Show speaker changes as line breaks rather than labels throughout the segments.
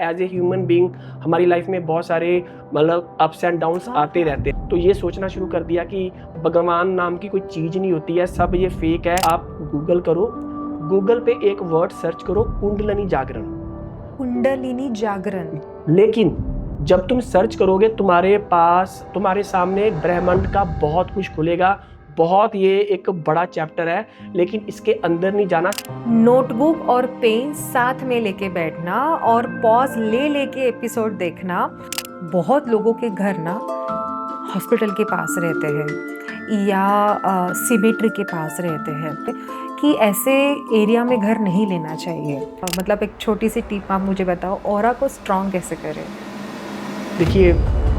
As a human being हमारी life में बहुत सारे मतलब अप्स एंड डाउन्स आते रहते हैं। तो ये सोचना शुरू कर दिया कि भगवान नाम की कोई चीज़ नहीं होती है, सब ये फेक है। आप गूगल करो, गूगल पे एक वर्ड सर्च करो, कुंडलिनी जागरण।
कुंडलिनी जागरण।
लेकिन जब तुम सर्च करोगे तुम्हारे सामने ब्रह्मांड का बहुत कुछ खुलेगा। बहुत ये एक बड़ा चैप्टर है, लेकिन इसके अंदर नहीं जाना।
नोटबुक और पेन साथ में लेके बैठना और पॉज ले लेके एपिसोड देखना। बहुत लोगों के घर ना हॉस्पिटल के पास रहते हैं या सिमेट्री के पास रहते हैं कि ऐसे एरिया में घर नहीं लेना चाहिए। मतलब एक छोटी सी टिप आप मुझे बताओ, ऑरा को स्ट्रॉन्ग कैसे करें?
देखिए,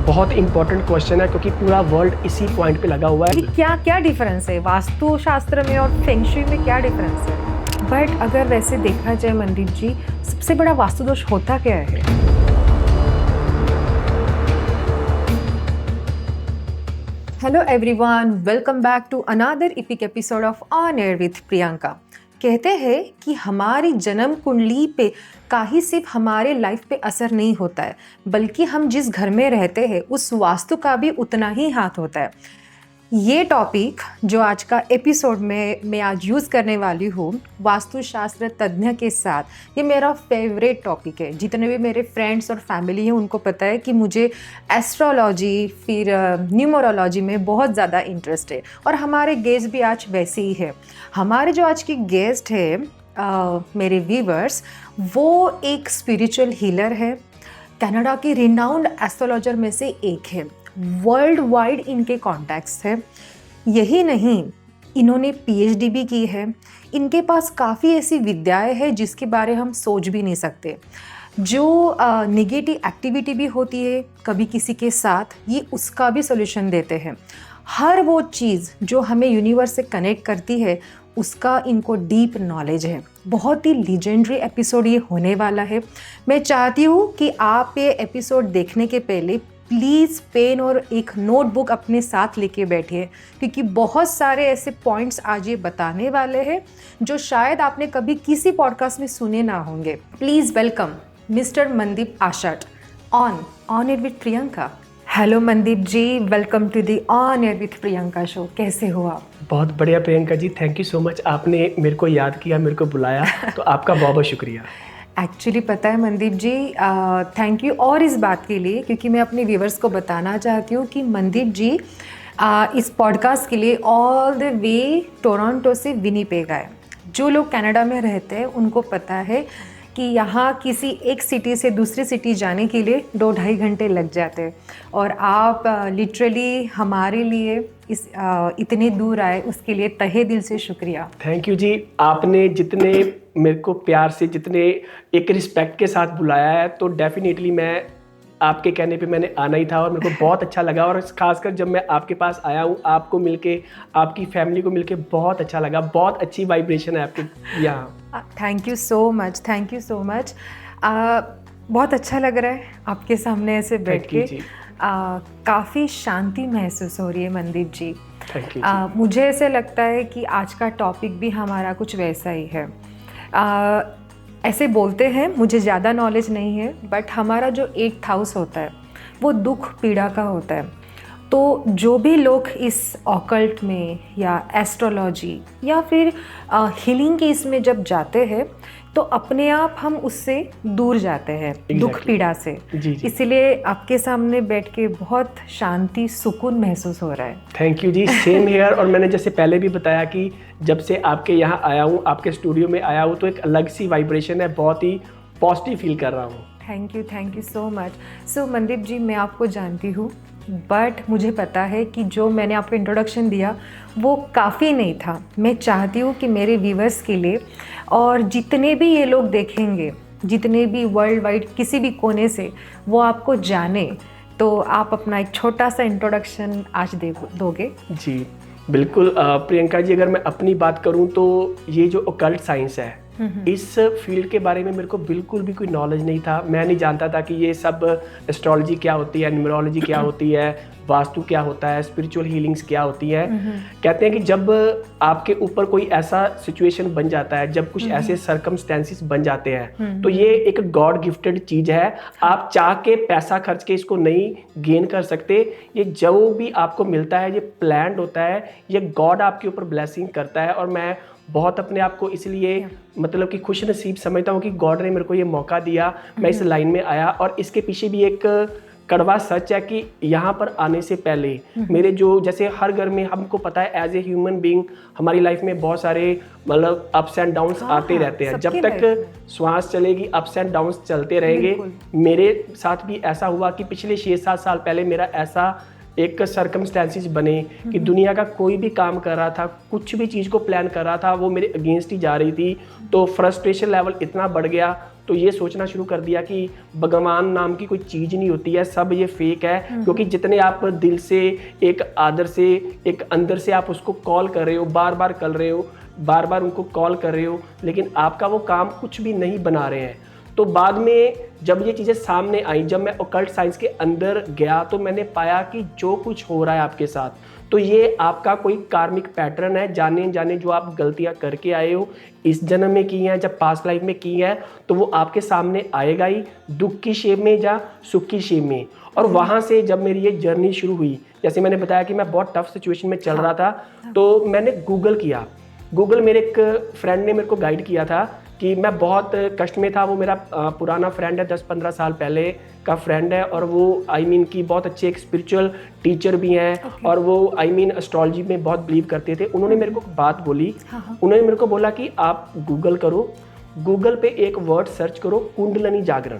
बहुत इंपॉर्टेंट क्वेश्चन है क्योंकि पूरा वर्ल्ड इसी पॉइंट पे लगा हुआ है
कि क्या डिफरेंस है वास्तु शास्त्र में और फेंग शुई में, क्या डिफरेंस है? बट अगर वैसे देखा जाए मनदीप जी, सबसे बड़ा वास्तु दोष होता क्या है? Hello everyone, welcome back to another epic episode of on air with Priyanka. कहते हैं कि हमारी जन्म कुंडली पे का ही सिर्फ हमारे लाइफ पे असर नहीं होता है, बल्कि हम जिस घर में रहते हैं उस वास्तु का भी उतना ही हाथ होता है। ये टॉपिक जो आज का एपिसोड में मैं आज यूज़ करने वाली हूँ वास्तुशास्त्र तज्ञ के साथ, ये मेरा फेवरेट टॉपिक है। जितने भी मेरे फ्रेंड्स और फैमिली हैं उनको पता है कि मुझे एस्ट्रोलॉजी फिर न्यूमरोलॉजी में बहुत ज़्यादा इंटरेस्ट है, और हमारे गेस्ट भी आज वैसे ही है। हमारे जो आज की गेस्ट है मेरे व्यूवर्स, वो एक स्पिरिचुअल हीलर है, कनाडा की रिनाउंड एस्ट्रोलॉजर में से एक है, वर्ल्ड वाइड इनके कॉन्टैक्ट्स है। यही नहीं, इन्होंने पीएचडी भी की है। इनके पास काफ़ी ऐसी विद्याएं हैं जिसके बारे हम सोच भी नहीं सकते। जो नेगेटिव एक्टिविटी भी होती है कभी किसी के साथ, ये उसका भी सॉल्यूशन देते हैं। हर वो चीज़ जो हमें यूनिवर्स से कनेक्ट करती है उसका इनको डीप नॉलेज है। बहुत ही लीजेंडरी एपिसोड ये होने वाला है। मैं चाहती हूँ कि आप ये एपिसोड देखने के पहले प्लीज़ पेन और एक नोटबुक अपने साथ लेके बैठिए, क्योंकि बहुत सारे ऐसे पॉइंट्स आज ये बताने वाले हैं जो शायद आपने कभी किसी पॉडकास्ट में सुने ना होंगे। Please welcome mister Mandeep Ashat on air with Priyanka. Hello Mandeep ji, welcome to the on air with Priyanka show. कैसे हो आप?
बहुत बढ़िया Priyanka ji, thank you so much. आपने मेरे को याद किया, मेरे को बुलाया, तो आपका बहुत बहुत शुक्रिया।
एक्चुअली पता है मनदीप जी, थैंक यू और इस बात के लिए क्योंकि मैं अपने व्यूवर्स को बताना चाहती हूँ कि मनदीप जी इस पॉडकास्ट के लिए ऑल द वे टोरंटो से विनीपेग आए। जो लोग कनाडा में रहते हैं उनको पता है कि यहाँ किसी एक सिटी से दूसरी सिटी जाने के लिए 2-2.5 घंटे लग जाते हैं, और आप लिटरली हमारे लिए इतने दूर आए, उसके लिए तहे दिल से शुक्रिया।
थैंक यू जी। आपने जितने मेरे को प्यार से, जितने एक रिस्पेक्ट के साथ बुलाया है, तो डेफिनेटली मैं आपके कहने पे मैंने आना ही था, और मेरे को बहुत अच्छा लगा। और खासकर जब मैं आपके पास आया हूँ, आपको मिलके, आपकी फैमिली को मिलके बहुत अच्छा लगा। बहुत अच्छी वाइब्रेशन है आपके यहाँ।
Thank you so much, thank you so much. बहुत अच्छा लग रहा है आपके सामने ऐसे बैठ के। काफ़ी शांति महसूस हो रही है मनदीप जी।
Thank you.
मुझे ऐसे लगता है कि आज का टॉपिक भी हमारा कुछ वैसा ही है। ऐसे बोलते हैं, मुझे ज़्यादा नॉलेज नहीं है, बट हमारा जो 8th हाउस होता है वो दुख पीड़ा का होता है। तो जो भी लोग इस ऑकल्ट में या एस्ट्रोलॉजी या फिर हीलिंग के इसमें जब जाते हैं तो अपने आप हम उससे दूर जाते हैं, दुख पीड़ा से। इसीलिए आपके सामने बैठ के बहुत शांति, सुकून महसूस हो रहा है।
Thank you ji, same here. और मैंने जैसे पहले भी बताया कि जब से आपके यहाँ आया हूँ, आपके स्टूडियो में आया हूँ, तो एक अलग सी वाइब्रेशन है, बहुत ही पॉजिटिव फील कर रहा हूँ।
Thank you so much. So Mandeep ji, मैं आपको जानती हूँ, बट मुझे पता है कि जो मैंने आपको इंट्रोडक्शन दिया वो काफ़ी नहीं था। मैं चाहती हूँ कि मेरे व्यूवर्स के लिए, और जितने भी ये लोग देखेंगे, जितने भी वर्ल्ड वाइड किसी भी कोने से, वो आपको जाने। तो आप अपना एक छोटा सा इंट्रोडक्शन आज दोगे?
जी बिल्कुल प्रियंका जी, अगर मैं अपनी बात करूं तो ये जो ओकल्ट साइंस है, इस फील्ड के बारे में मेरे को बिल्कुल भी कोई नॉलेज नहीं था। मैं नहीं जानता था कि ये सब एस्ट्रोलॉजी क्या होती है, न्यूमरोलॉजी क्या होती है, वास्तु क्या होता है, स्पिरिचुअल हीलिंग्स क्या होती है। कहते हैं कि जब आपके ऊपर कोई ऐसा सिचुएशन बन जाता है, जब कुछ ऐसे सर्कमस्टेंसेस बन जाते हैं, तो ये एक गॉड गिफ्टेड चीज़ है। आप चाह के पैसा खर्च के इसको नहीं गेन कर सकते। ये जो भी आपको मिलता है ये प्लान्ड होता है, ये गॉड आपके ऊपर ब्लेसिंग करता है। और मैं बहुत अपने आप को इसलिए मतलब कि खुश नसीब समझता हूँ कि गॉड ने मेरे को ये मौका दिया, मैं इस लाइन में आया। और इसके पीछे भी एक कड़वा सच है कि यहाँ पर आने से पहले मेरे जो, जैसे हर घर में हमको पता है एज ए ह्यूमन बीइंग हमारी लाइफ में बहुत सारे मतलब अप्स एंड डाउन्स आते रहते हैं। जब तक श्वास चलेगी अप्स एंड डाउन्स चलते रहेंगे। मेरे साथ भी ऐसा हुआ कि पिछले 6-7 साल पहले मेरा ऐसा एक सर्कमस्टेंसेस बने कि दुनिया का कोई भी काम कर रहा था, कुछ भी चीज़ को प्लान कर रहा था, वो मेरे अगेंस्ट ही जा रही थी। तो फ्रस्ट्रेशन लेवल इतना बढ़ गया, तो ये सोचना शुरू कर दिया कि भगवान नाम की कोई चीज़ नहीं होती है, सब ये फेक है। क्योंकि जितने आप दिल से, एक आदर से, एक अंदर से आप उसको कॉल कर रहे हो, बार बार कर रहे हो, बार बार उनको कॉल कर रहे हो, लेकिन आपका वो काम कुछ भी नहीं बना रहे हैं। तो बाद में जब ये चीज़ें सामने आई, जब मैं ऑकल्ट साइंस के अंदर गया, तो मैंने पाया कि जो कुछ हो रहा है आपके साथ, तो ये आपका कोई कार्मिक पैटर्न है। जाने जाने जो आप गलतियां करके आए हो, इस जन्म में की हैं, जब पास्ट लाइफ में की हैं, तो वो आपके सामने आएगा ही, दुख की शेप में या सुख की शेप में। और वहाँ से जब मेरी ये जर्नी शुरू हुई, जैसे मैंने बताया कि मैं बहुत टफ सिचुएशन में चल रहा था, तो मैंने गूगल किया। गूगल मेरे एक फ्रेंड ने मेरे को गाइड किया था कि मैं बहुत कष्ट में था। वो मेरा पुराना फ्रेंड है, 10-15 साल पहले का फ्रेंड है, और वो की बहुत अच्छे एक स्पिरिचुअल टीचर भी हैं। और वो एस्ट्रोलॉजी में बहुत बिलीव करते थे। उन्होंने मेरे को बात बोली, उन्होंने मेरे को बोला कि आप गूगल करो, गूगल पे एक वर्ड सर्च करो, कुंडलिनी जागरण।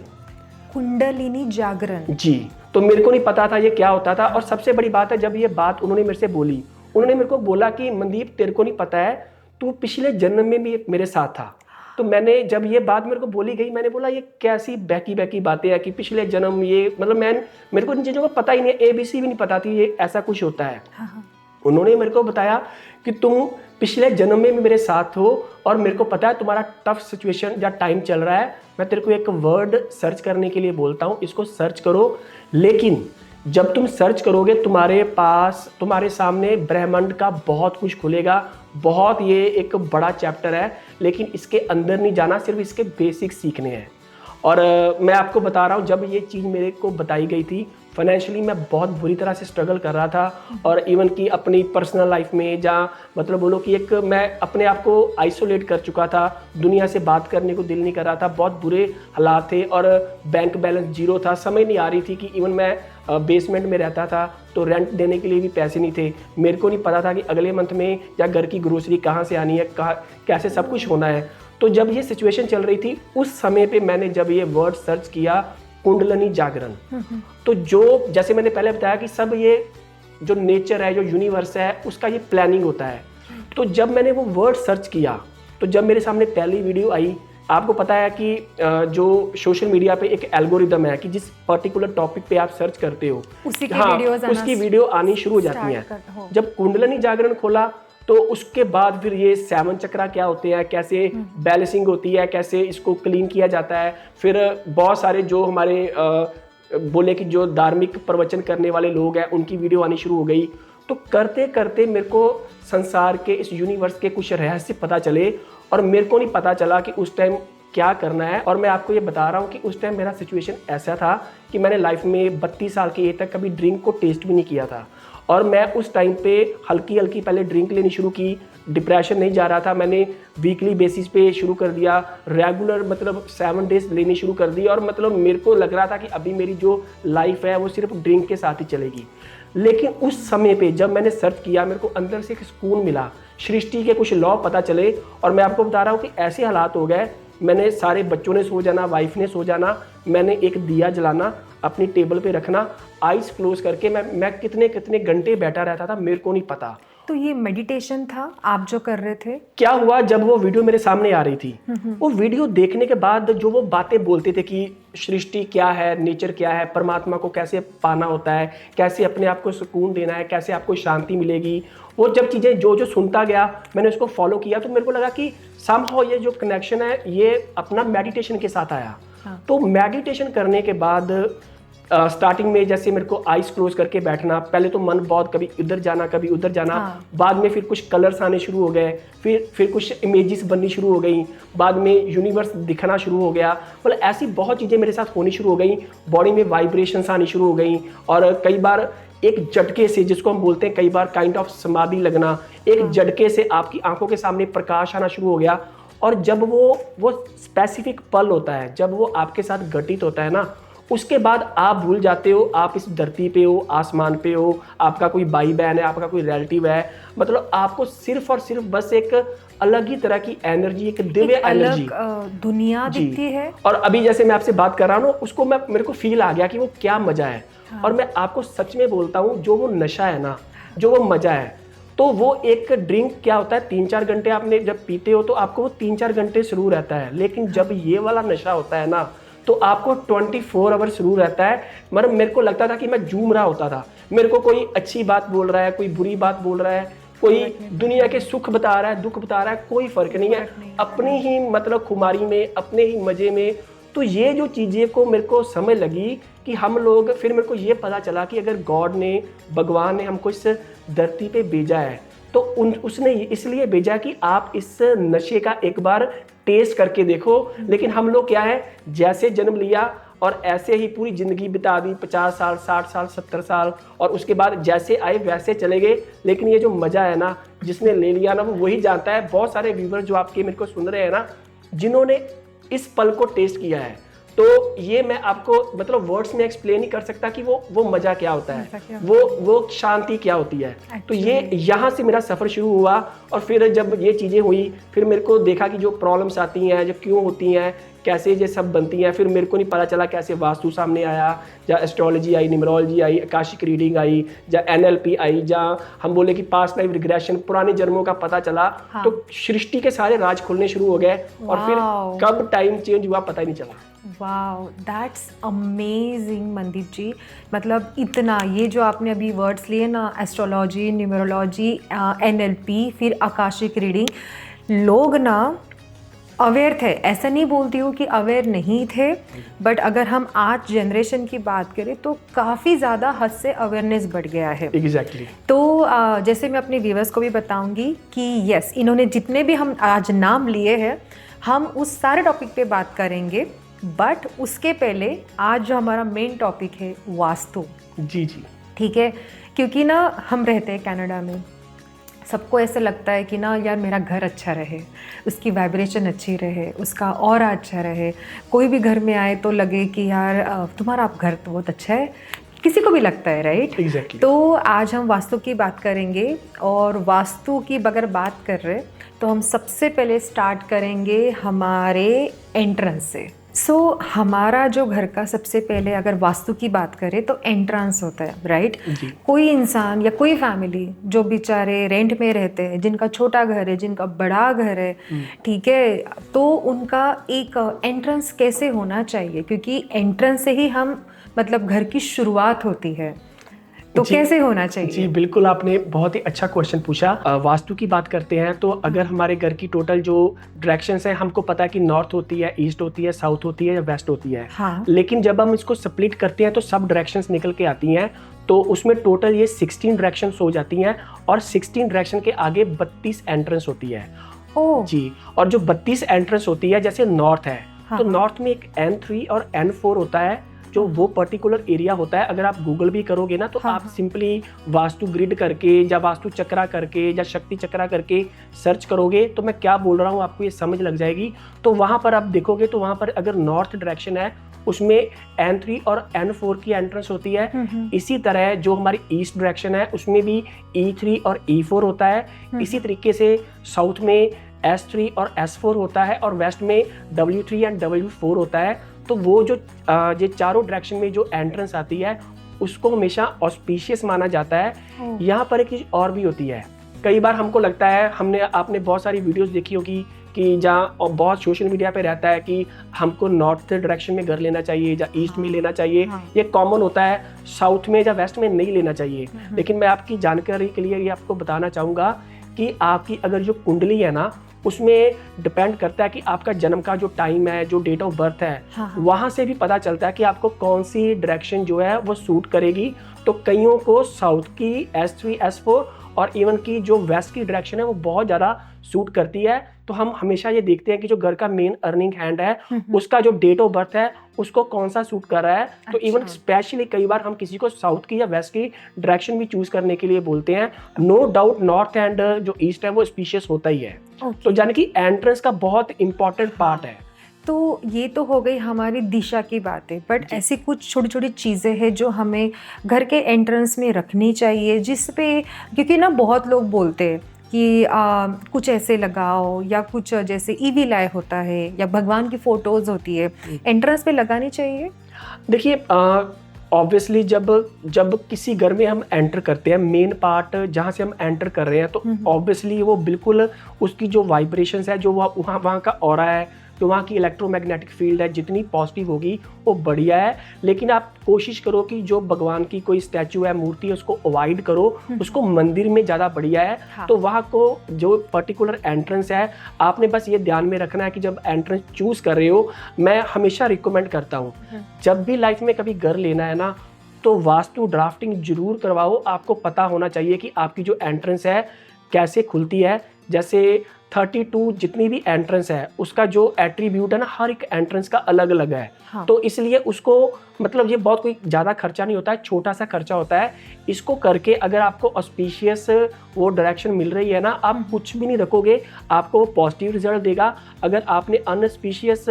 कुंडलिनी जागरण, जी।
तो मेरे को नहीं पता था ये क्या होता था। और सबसे बड़ी बात है, जब ये बात उन्होंने मेरे से बोली, उन्होंने मेरे को बोला कि मनदीप तेरे को नहीं पता है, तू पिछले जन्म में भी मेरे साथ था। तो मैंने, जब ये बात मेरे को बोली गई, मैंने बोला ये कैसी बहकी बातें हैं कि पिछले जन्म, ये मतलब मेरे को इन चीज़ों का पता ही नहीं है, ABC भी नहीं पता थी ये ऐसा कुछ होता है। उन्होंने मेरे को बताया कि तुम पिछले जन्म में भी मेरे साथ हो, और मेरे को पता है तुम्हारा टफ सिचुएशन या टाइम चल रहा है। मैं तेरे को एक वर्ड सर्च करने के लिए बोलता हूँ, इसको सर्च करो। लेकिन जब तुम सर्च करोगे, तुम्हारे सामने ब्रह्मांड का बहुत कुछ खुलेगा। बहुत, ये एक बड़ा चैप्टर है, लेकिन इसके अंदर नहीं जाना, सिर्फ इसके बेसिक सीखने हैं। और मैं आपको बता रहा हूँ, जब ये चीज़ मेरे को बताई गई थी, फाइनेंशियली मैं बहुत बुरी तरह से स्ट्रगल कर रहा था। और इवन कि अपनी पर्सनल लाइफ में, जहाँ मतलब बोलो कि एक मैं अपने आप को आइसोलेट कर चुका था, दुनिया से बात करने को दिल नहीं कर रहा था, बहुत बुरे हालात थे। और बैंक बैलेंस 0 था, समझ नहीं आ रही थी कि इवन मैं बेसमेंट में रहता था, तो रेंट देने के लिए भी पैसे नहीं थे। मेरे को नहीं पता था कि अगले मंथ में या घर की ग्रोसरी कहाँ से आनी है, कैसे सब कुछ होना है। तो जब ये सिचुएशन चल रही थी, उस समय पे मैंने जब ये वर्ड सर्च किया, कुंडलिनी जागरण, तो जो, जैसे मैंने पहले बताया कि सब ये जो नेचर है, जो यूनिवर्स है, उसका ये प्लानिंग होता है। तो जब मैंने वो वर्ड सर्च किया, तो जब मेरे सामने पहली वीडियो आई, आपको पता है कि जो सोशल मीडिया पे एक एल्गोरिदम है कि जिस पर्टिकुलर टॉपिक पे आप सर्च करते हो, उसकी वीडियो आनी शुरू हो जाती है। जब कुंडलिनी जागरण खोला, तो उसके बाद फिर ये 7 चक्रा क्या होते हैं, कैसे बैलेंसिंग होती है, कैसे इसको क्लीन किया जाता है। फिर बहुत सारे जो हमारे बोले कि जो धार्मिक प्रवचन करने वाले लोग हैं, उनकी वीडियो आनी शुरू हो गई। तो करते करते मेरे को संसार के, इस यूनिवर्स के कुछ रहस्य पता चले, और मेरे को नहीं पता चला कि उस टाइम क्या करना है। और मैं आपको ये बता रहा हूँ कि उस टाइम मेरा सिचुएशन ऐसा था कि मैंने लाइफ में 32 साल की एज तक कभी ड्रिंक को टेस्ट भी नहीं किया था। और मैं उस टाइम पे हल्की हल्की पहले ड्रिंक लेनी शुरू की, डिप्रेशन नहीं जा रहा था, मैंने वीकली बेसिस पे शुरू कर दिया, रेगुलर मतलब 7 डेज लेनी शुरू कर दी। और मतलब मेरे को लग रहा था कि अभी मेरी जो लाइफ है वो सिर्फ ड्रिंक के साथ ही चलेगी। लेकिन उस समय पे जब मैंने सर्च किया, मेरे को अंदर से एक सुकून मिला, सृष्टि के कुछ लॉ पता चले। और मैं आपको बता रहा हूँ कि ऐसे हालात हो गए, मैंने सारे बच्चों ने सो जाना, वाइफ ने सो जाना, मैंने एक दिया जलाना, अपनी टेबल पे रखना, आइज़ क्लोज करके मैं कितने कितने घंटे बैठा रहता था, मेरे को नहीं पता।
तो ये मेडिटेशन था आप जो कर रहे थे?
क्या हुआ, जब वो वीडियो मेरे सामने आ रही थी, वो वीडियो देखने के बाद जो वो बातें बोलते थे कि सृष्टि क्या है, नेचर क्या है, परमात्मा को कैसे पाना होता है, कैसे अपने आप को सुकून देना है, कैसे आपको शांति मिलेगी, वो जब चीज़ें जो जो सुनता गया मैंने उसको फॉलो किया, तो मेरे को लगा कि समहाउ ये जो कनेक्शन है ये अपना मेडिटेशन के साथ आया।
हाँ।
तो मेडिटेशन करने के बाद स्टार्टिंग में जैसे मेरे को आइज क्लोज करके बैठना, पहले तो मन बहुत कभी इधर जाना कभी उधर जाना,
हाँ।
बाद में फिर कुछ कलर्स आने शुरू हो गए, फिर कुछ इमेजेस बननी शुरू हो गई, बाद में यूनिवर्स दिखना शुरू हो गया, मतलब ऐसी बहुत चीज़ें मेरे साथ होनी शुरू हो गई, बॉडी में वाइब्रेशंस आनी शुरू हो गई, और कई बार एक झटके से, जिसको हम बोलते हैं कई बार काइंड ऑफ समाधि लगना, एक झटके से आपकी आंखों के सामने प्रकाश आना शुरू हो गया। और जब वो स्पेसिफिक पल होता है, जब वो आपके साथ घटित होता है ना, उसके बाद आप भूल जाते हो आप इस धरती पे हो, आसमान पे हो, आपका कोई भाई बहन है, आपका कोई रिलेटिव है, मतलब आपको सिर्फ और सिर्फ बस एक अलग ही तरह की एनर्जी, एक दिव्य एनर्जी,
दुनिया दिखती है।
और अभी जैसे मैं आपसे बात कर रहा हूँ उसको मेरे को फील आ गया कि वो क्या मजा है। हाँ। और मैं आपको सच में बोलता हूँ, जो वो नशा है ना, जो वो मजा है, तो वो एक ड्रिंक क्या होता है, 3-4 घंटे आपने जब पीते हो तो आपको वो 3-4 घंटे शुरू रहता है, लेकिन जब ये वाला नशा होता है ना तो आपको 24 आवर शुरू रहता है। मतलब मेरे को लगता था कि मैं झूम रहा होता था, मेरे को कोई अच्छी बात बोल रहा है, कोई बुरी बात बोल रहा है, कोई दुनिया के सुख बता रहा है, दुख बता रहा है, कोई फर्क नहीं है, अपनी ही मतलब खुमारी में, अपने ही मजे में। तो ये जो चीज़ें को मेरे को समझ लगी कि हम लोग, फिर मेरे को ये पता चला कि अगर गॉड ने, भगवान ने हमको इस धरती पे भेजा है तो उसने इसलिए भेजा कि आप इस नशे का एक बार टेस्ट करके देखो। लेकिन हम लोग क्या है, जैसे जन्म लिया और ऐसे ही पूरी ज़िंदगी बिता दी, 50 साल 60 साल 70 साल, और उसके बाद जैसे आए वैसे चले गए। लेकिन ये जो मज़ा है ना, जिसने ले लिया ना, वो वही जानता है। बहुत सारे व्यूवर जो आपके मेरे को सुन रहे हैं ना, जिन्होंने इस पल को टेस्ट किया है, तो ये मैं आपको मतलब वर्ड्स में एक्सप्लेन नहीं कर सकता कि वो मज़ा क्या होता है, वो शांति क्या होती है। तो ये यहाँ से मेरा सफ़र शुरू हुआ। और फिर जब ये चीज़ें हुई, फिर मेरे को देखा कि जो प्रॉब्लम्स आती हैं, जो क्यों होती हैं, कैसे ये सब बनती हैं, फिर मेरे को नहीं पता चला कैसे वास्तु सामने आया, जहाँ astrology I, numerology I, Akashic reading I, जहाँ NLP आई, जहाँ हम बोले कि पास्ट लाइफ रिग्रेशन, पुराने जन्मों का पता चला। हाँ। तो सृष्टि के सारे राज खुलने शुरू हो गए, और फिर कब टाइम चेंज हुआ पता ही नहीं चला।
Wow, that's amazing Mandeep ji. मतलब इतना, ये जो आपने अभी वर्ड्स लिए ना, एस्ट्रोलॉजी, न्यूमरोलॉजी, NLP, फिर आकाशिक रीडिंग, लोग ना अवेयर थे, ऐसा नहीं बोलती हूँ कि अवेयर नहीं थे, बट अगर हम आज जनरेशन की बात करें तो काफ़ी ज़्यादा हद से अवेयरनेस बढ़ गया है।
एग्जैक्टली।
तो जैसे मैं अपने व्यूअर्स को भी बताऊंगी कि यस, इन्होंने जितने भी हम आज नाम लिए हैं, हम उस सारे टॉपिक पे बात करेंगे, बट उसके पहले आज जो हमारा मेन टॉपिक है वास्तु।
जी जी,
ठीक है, क्योंकि ना हम रहते हैं कनाडा में, सबको ऐसा लगता है कि ना यार मेरा घर अच्छा रहे, उसकी वाइब्रेशन अच्छी रहे, उसका ऑरा अच्छा रहे, कोई भी घर में आए तो लगे कि यार तुम्हारा घर तो बहुत अच्छा है, किसी को भी लगता है, राइट?
Exactly.
तो आज हम वास्तु की बात करेंगे, और वास्तु की अगर बात कर रहे तो हम सबसे पहले स्टार्ट करेंगे हमारे एंट्रेंस से। हमारा जो घर का सबसे पहले अगर वास्तु की बात करें तो एंट्रेंस होता है, राइट? कोई इंसान या कोई फैमिली जो बेचारे रेंट में रहते हैं, जिनका छोटा घर है, जिनका बड़ा घर है, ठीक है, तो उनका एक एंट्रेंस कैसे होना चाहिए, क्योंकि एंट्रेंस से ही हम मतलब घर की शुरुआत होती है, तो कैसे होना चाहिए?
जी बिल्कुल, आपने बहुत ही अच्छा क्वेश्चन पूछा। वास्तु की बात करते हैं तो अगर हमारे घर की टोटल जो डायरेक्शंस हैं, हमको पता है कि नॉर्थ होती है, ईस्ट होती है, साउथ होती है या वेस्ट होती है।
हाँ।
लेकिन जब हम इसको स्प्लिट करते हैं तो सब डायरेक्शंस निकल के आती हैं, तो उसमें टोटल ये 16 डायरेक्शंस हो जाती हैं, और 16 डायरेक्शन के आगे 32 एंट्रेंस होती है।
ओह
जी, और जो 32 एंट्रेंस होती है, जैसे नॉर्थ है, तो नॉर्थ में एक N3 और N4 होता है, जो वो पर्टिकुलर एरिया होता है। अगर आप गूगल भी करोगे ना तो आप सिंपली वास्तु ग्रिड करके या वास्तु चक्रा करके या शक्ति चक्रा करके सर्च करोगे, तो मैं क्या बोल रहा हूँ आपको ये समझ लग जाएगी। तो वहाँ पर आप देखोगे तो वहाँ पर अगर नॉर्थ डायरेक्शन है उसमें N3 और N4 की एंट्रेंस होती है। इसी तरह जो हमारी ईस्ट डायरेक्शन है उसमें भी E3 और E4 होता है। इसी तरीके से साउथ में S3 और S4 होता है, और वेस्ट में W3 एंड W4 होता है। तो वो जो ये चारों डायरेक्शन में जो एंट्रेंस आती है उसको हमेशा ऑस्पिशियस माना जाता है। यहाँ पर एक चीज़ और भी होती है, कई बार हमको लगता है, आपने बहुत सारी वीडियोस देखी होगी कि जहाँ और बहुत सोशल मीडिया पे रहता है कि हमको नॉर्थ डायरेक्शन में घर लेना चाहिए या ईस्ट में लेना चाहिए। ये कॉमन होता है, साउथ में या वेस्ट में नहीं लेना चाहिए। लेकिन मैं आपकी जानकारी के लिए ये आपको बताना चाहूँगा कि आपकी अगर जो कुंडली है ना, उसमें डिपेंड करता है कि आपका जन्म का जो टाइम है, जो डेट ऑफ बर्थ है, वहाँ से भी पता चलता है कि आपको कौन सी डायरेक्शन जो है वो सूट करेगी। तो कईयों को साउथ की S3 S4 और इवन की जो वेस्ट की डायरेक्शन है वो बहुत ज़्यादा सूट करती है। तो हम हमेशा ये देखते हैं कि जो घर का मेन अर्निंग हैंड है उसका जो डेट ऑफ बर्थ है उसको कौन सा सूट कर रहा है। तो इवन स्पेशली कई बार हम किसी को साउथ की या वेस्ट की डायरेक्शन भी चूज करने के लिए बोलते हैं। नो डाउट नॉर्थ एंड जो ईस्ट है वो स्पीशियस होता ही है। तो यानी कि एंट्रेंस का बहुत इंपॉर्टेंट पार्ट है।
तो ये तो हो गई हमारी दिशा की बातें, बट ऐसी कुछ छोटी छोटी चीज़ें हैं जो हमें घर के एंट्रेंस में रखनी चाहिए, जिस पे, क्योंकि ना बहुत लोग बोलते हैं कि कुछ ऐसे लगाओ, या कुछ जैसे ईवी लाय होता है या भगवान की फोटोज़ होती है, एंट्रेंस पे लगानी चाहिए।
देखिए ऑब्वियसली जब किसी घर में हम एंटर करते हैं, मेन पार्ट जहाँ से हम एंटर कर रहे हैं, तो ऑब्वियसली वो बिल्कुल उसकी जो वाइब्रेशंस है, जो वहाँ का ऑरा है, जो वहाँ की इलेक्ट्रोमैग्नेटिक फील्ड है, जितनी पॉजिटिव होगी वो बढ़िया है। लेकिन आप कोशिश करो कि जो भगवान की कोई स्टैचू है, मूर्ति है, उसको अवॉइड करो, उसको मंदिर में ज़्यादा बढ़िया है। तो वहाँ को जो पर्टिकुलर एंट्रेंस है, आपने बस ये ध्यान में रखना है कि जब एंट्रेंस चूज़ कर रहे हो, मैं हमेशा रिकमेंड करता हूँ जब भी लाइफ में कभी घर लेना है ना, तो वास्तु ड्राफ्टिंग जरूर करवाओ। आपको पता होना चाहिए कि आपकी जो एंट्रेंस है कैसे खुलती है। जैसे 32 जितनी भी एंट्रेंस है उसका जो एट्रीब्यूट है ना, हर एक एंट्रेंस का अलग अलग है। तो इसलिए उसको मतलब ये बहुत कोई ज़्यादा खर्चा नहीं होता है, छोटा सा खर्चा होता है। इसको करके अगर आपको ऑस्पिशियस वो डायरेक्शन मिल रही है ना, आप कुछ भी नहीं रखोगे, आपको पॉजिटिव रिजल्ट देगा। अगर आपने अनस्पिशियस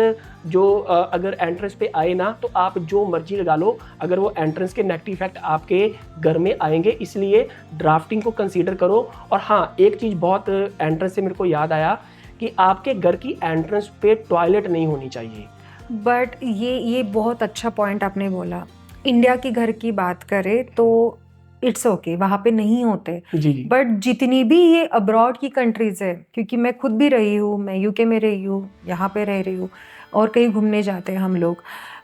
जो अगर एंट्रेंस पे आए ना, तो आप जो मर्जी लगा लो, अगर वो एंट्रेंस के नेगेटिव इफेक्ट आपके घर में आएंगे। इसलिए ड्राफ्टिंग को कंसीडर करो। और हाँ, एक चीज़ बहुत एंट्रेंस से मेरे को याद आया कि आपके घर की एंट्रेंस पे टॉयलेट नहीं होनी चाहिए।
बट ये बहुत अच्छा पॉइंट आपने बोला। इंडिया की घर की बात करें तो इट्स ओके, वहाँ पे नहीं होते। बट जितनी भी ये अब्रॉड की कंट्रीज़ है, क्योंकि मैं खुद भी रही हूँ, मैं यूके में रही हूँ, यहाँ पे रह रही हूँ, और कहीं घूमने जाते हैं हम लोग,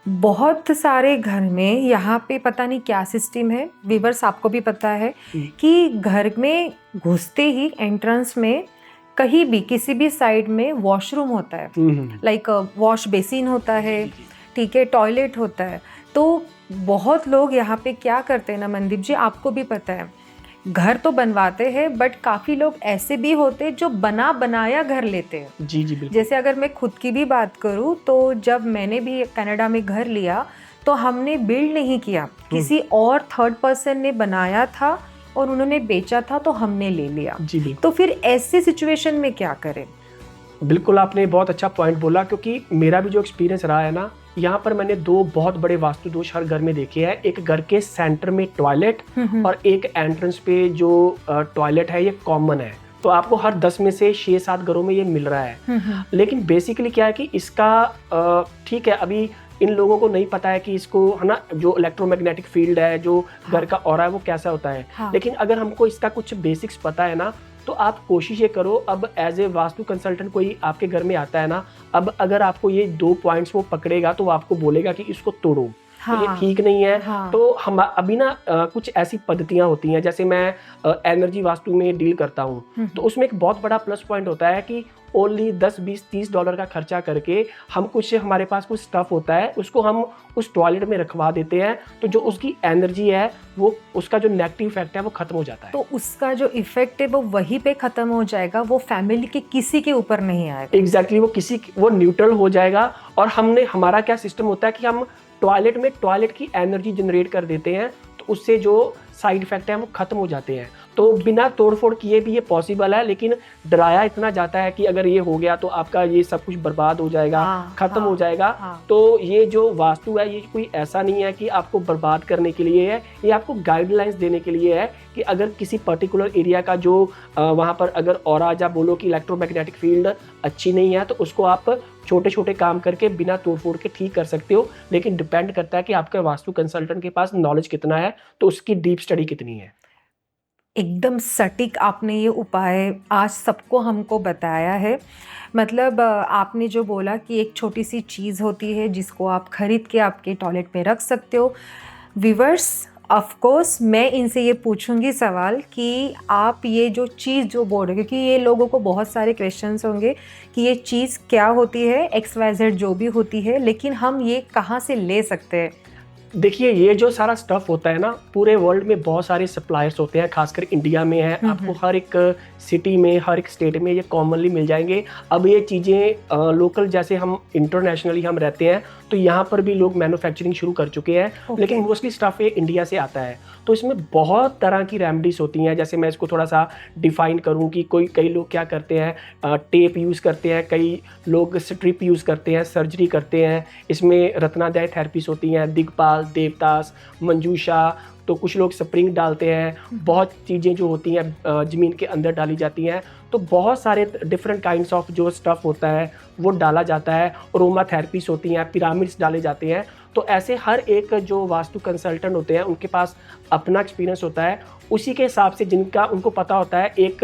बहुत सारे घर में यहाँ पे पता नहीं क्या सिस्टम है, वीवर्स आपको भी पता है कि घर में घुसते ही एंट्रेंस में कहीं भी किसी भी साइड में वॉशरूम होता है, लाइक वॉश बेसिन होता है, ठीक है, टॉयलेट होता है। तो बहुत लोग यहाँ पे क्या करते हैं ना मनदीप जी, आपको भी पता है, घर तो बनवाते हैं, बट काफ़ी लोग ऐसे भी होते हैं जो बना बनाया घर लेते हैं।
जी बिल्कुल। जैसे
अगर मैं खुद की भी बात करूँ तो जब मैंने भी कनाडा में घर लिया तो हमने बिल्ड नहीं किया, किसी और थर्ड पर्सन ने बनाया था और उन्होंने बेचा था तो हमने ले लिया। तो फिर ऐसे सिचुएशन में क्या करें?
बिल्कुल, आपने बहुत अच्छा पॉइंट बोला, क्योंकि मेरा भी जो एक्सपीरियंस रहा है ना, यहाँ पर मैंने 2 बहुत बड़े वास्तु दोष हर घर में देखे हैं। एक घर के सेंटर में टॉयलेट और एक एंट्रेंस पे जो टॉयलेट है, ये कॉमन है। तो आपको हर 10 में से 6-7 घरों में ये मिल रहा है। लेकिन बेसिकली क्या है कि इसका ठीक है, अभी इन लोगों को नहीं पता है कि इसको, है ना, जो इलेक्ट्रोमैग्नेटिक फील्ड है, जो घर का ऑरा है, वो कैसा होता है। लेकिन अगर हमको इसका कुछ बेसिक्स पता है ना, तो आप कोशिश ये करो। अब एज ए वास्तु कंसल्टेंट कोई आपके घर में आता है ना, अब अगर आपको ये 2 पॉइंट्स वो पकड़ेगा तो वो आपको बोलेगा कि इसको तोड़ो, तो ये ठीक नहीं है। तो हम अभी ना कुछ ऐसी पद्धतियां होती हैं, जैसे मैं एनर्जी वास्तु में डील करता हूँ, तो उसमें एक बहुत बड़ा प्लस पॉइंट होता है कि ओनली 10, 20, 30 डॉलर का खर्चा करके हम कुछ, हमारे पास कुछ स्टफ होता है, उसको हम उस टॉयलेट में रखवा देते हैं। तो जो उसकी एनर्जी है, वो उसका जो नेगेटिव इफेक्ट है वो खत्म हो जाता है।
तो उसका जो इफेक्ट है वो वहीं पे खत्म हो जाएगा, वो फैमिली के किसी के ऊपर नहीं आएगा।
एग्जैक्टली, वो न्यूट्रल हो जाएगा। और हमारा क्या सिस्टम होता है कि हम टॉयलेट में टॉयलेट की एनर्जी जनरेट कर देते हैं, तो उससे जो साइड इफेक्ट है वो खत्म हो जाते हैं। तो बिना तोड़फोड़ किए भी ये पॉसिबल है, लेकिन डराया इतना जाता है कि अगर ये हो गया तो आपका ये सब कुछ बर्बाद हो जाएगा, खत्म हो जाएगा। तो ये जो वास्तु है, ये कोई ऐसा नहीं है कि आपको बर्बाद करने के लिए है, ये आपको गाइडलाइंस देने के लिए है कि अगर किसी पर्टिकुलर एरिया का जो वहाँ पर अगर ऑरा या बोलो कि इलेक्ट्रोमैग्नेटिक फील्ड अच्छी नहीं है, तो उसको आप छोटे छोटे काम करके बिना तोड़फोड़ के ठीक कर सकते हो। लेकिन डिपेंड करता है कि आपके वास्तु कंसल्टेंट के पास नॉलेज कितना है, तो उसकी डीप स्टडी कितनी है।
एकदम सटीक आपने ये उपाय आज सबको हमको बताया है। मतलब आपने जो बोला कि एक छोटी सी चीज़ होती है जिसको आप खरीद के आपके टॉयलेट में रख सकते हो। व्यूअर्स, ऑफ कोर्स मैं इनसे ये पूछूंगी सवाल कि आप ये जो चीज़ जो बोल रहे हो, क्योंकि ये लोगों को बहुत सारे क्वेश्चंस होंगे कि ये चीज़ क्या होती है, XYZ जो भी होती है, लेकिन हम ये कहाँ से ले सकते हैं?
देखिए, ये जो सारा स्टफ़ होता है ना, पूरे वर्ल्ड में बहुत सारे सप्लायर्स होते हैं, खासकर इंडिया में है। आपको हर एक सिटी में, हर एक स्टेट में ये कॉमनली मिल जाएंगे। अब ये चीज़ें लोकल, जैसे हम इंटरनेशनली हम रहते हैं, तो यहाँ पर भी लोग मैन्युफैक्चरिंग शुरू कर चुके हैं। लेकिन मोस्टली स्टफ़ ये इंडिया से आता है। तो इसमें बहुत तरह की रेमेडीज़ होती हैं। जैसे मैं इसको थोड़ा सा डिफ़ाइन करूँ कि कई लोग क्या करते हैं, टेप यूज़ करते हैं, कई लोग स्ट्रिप यूज़ करते हैं, सर्जरी करते हैं। इसमें रत्नादय थेरेपीज़ होती हैं, दिगपाल, देवतास, मंजूषा, तो कुछ लोग स्प्रिंग डालते हैं। बहुत चीज़ें जो होती हैं ज़मीन के अंदर डाली जाती हैं। तो बहुत सारे डिफरेंट काइंड्स ऑफ जो स्टफ़ होता है वो डाला जाता है। अरोमा थेरेपीज़ होती हैं, पिरामिड्स डाले जाते हैं। तो ऐसे हर एक जो वास्तु कंसल्टेंट होते हैं उनके पास अपना एक्सपीरियंस होता है। उसी के हिसाब से जिनका उनको पता होता है। एक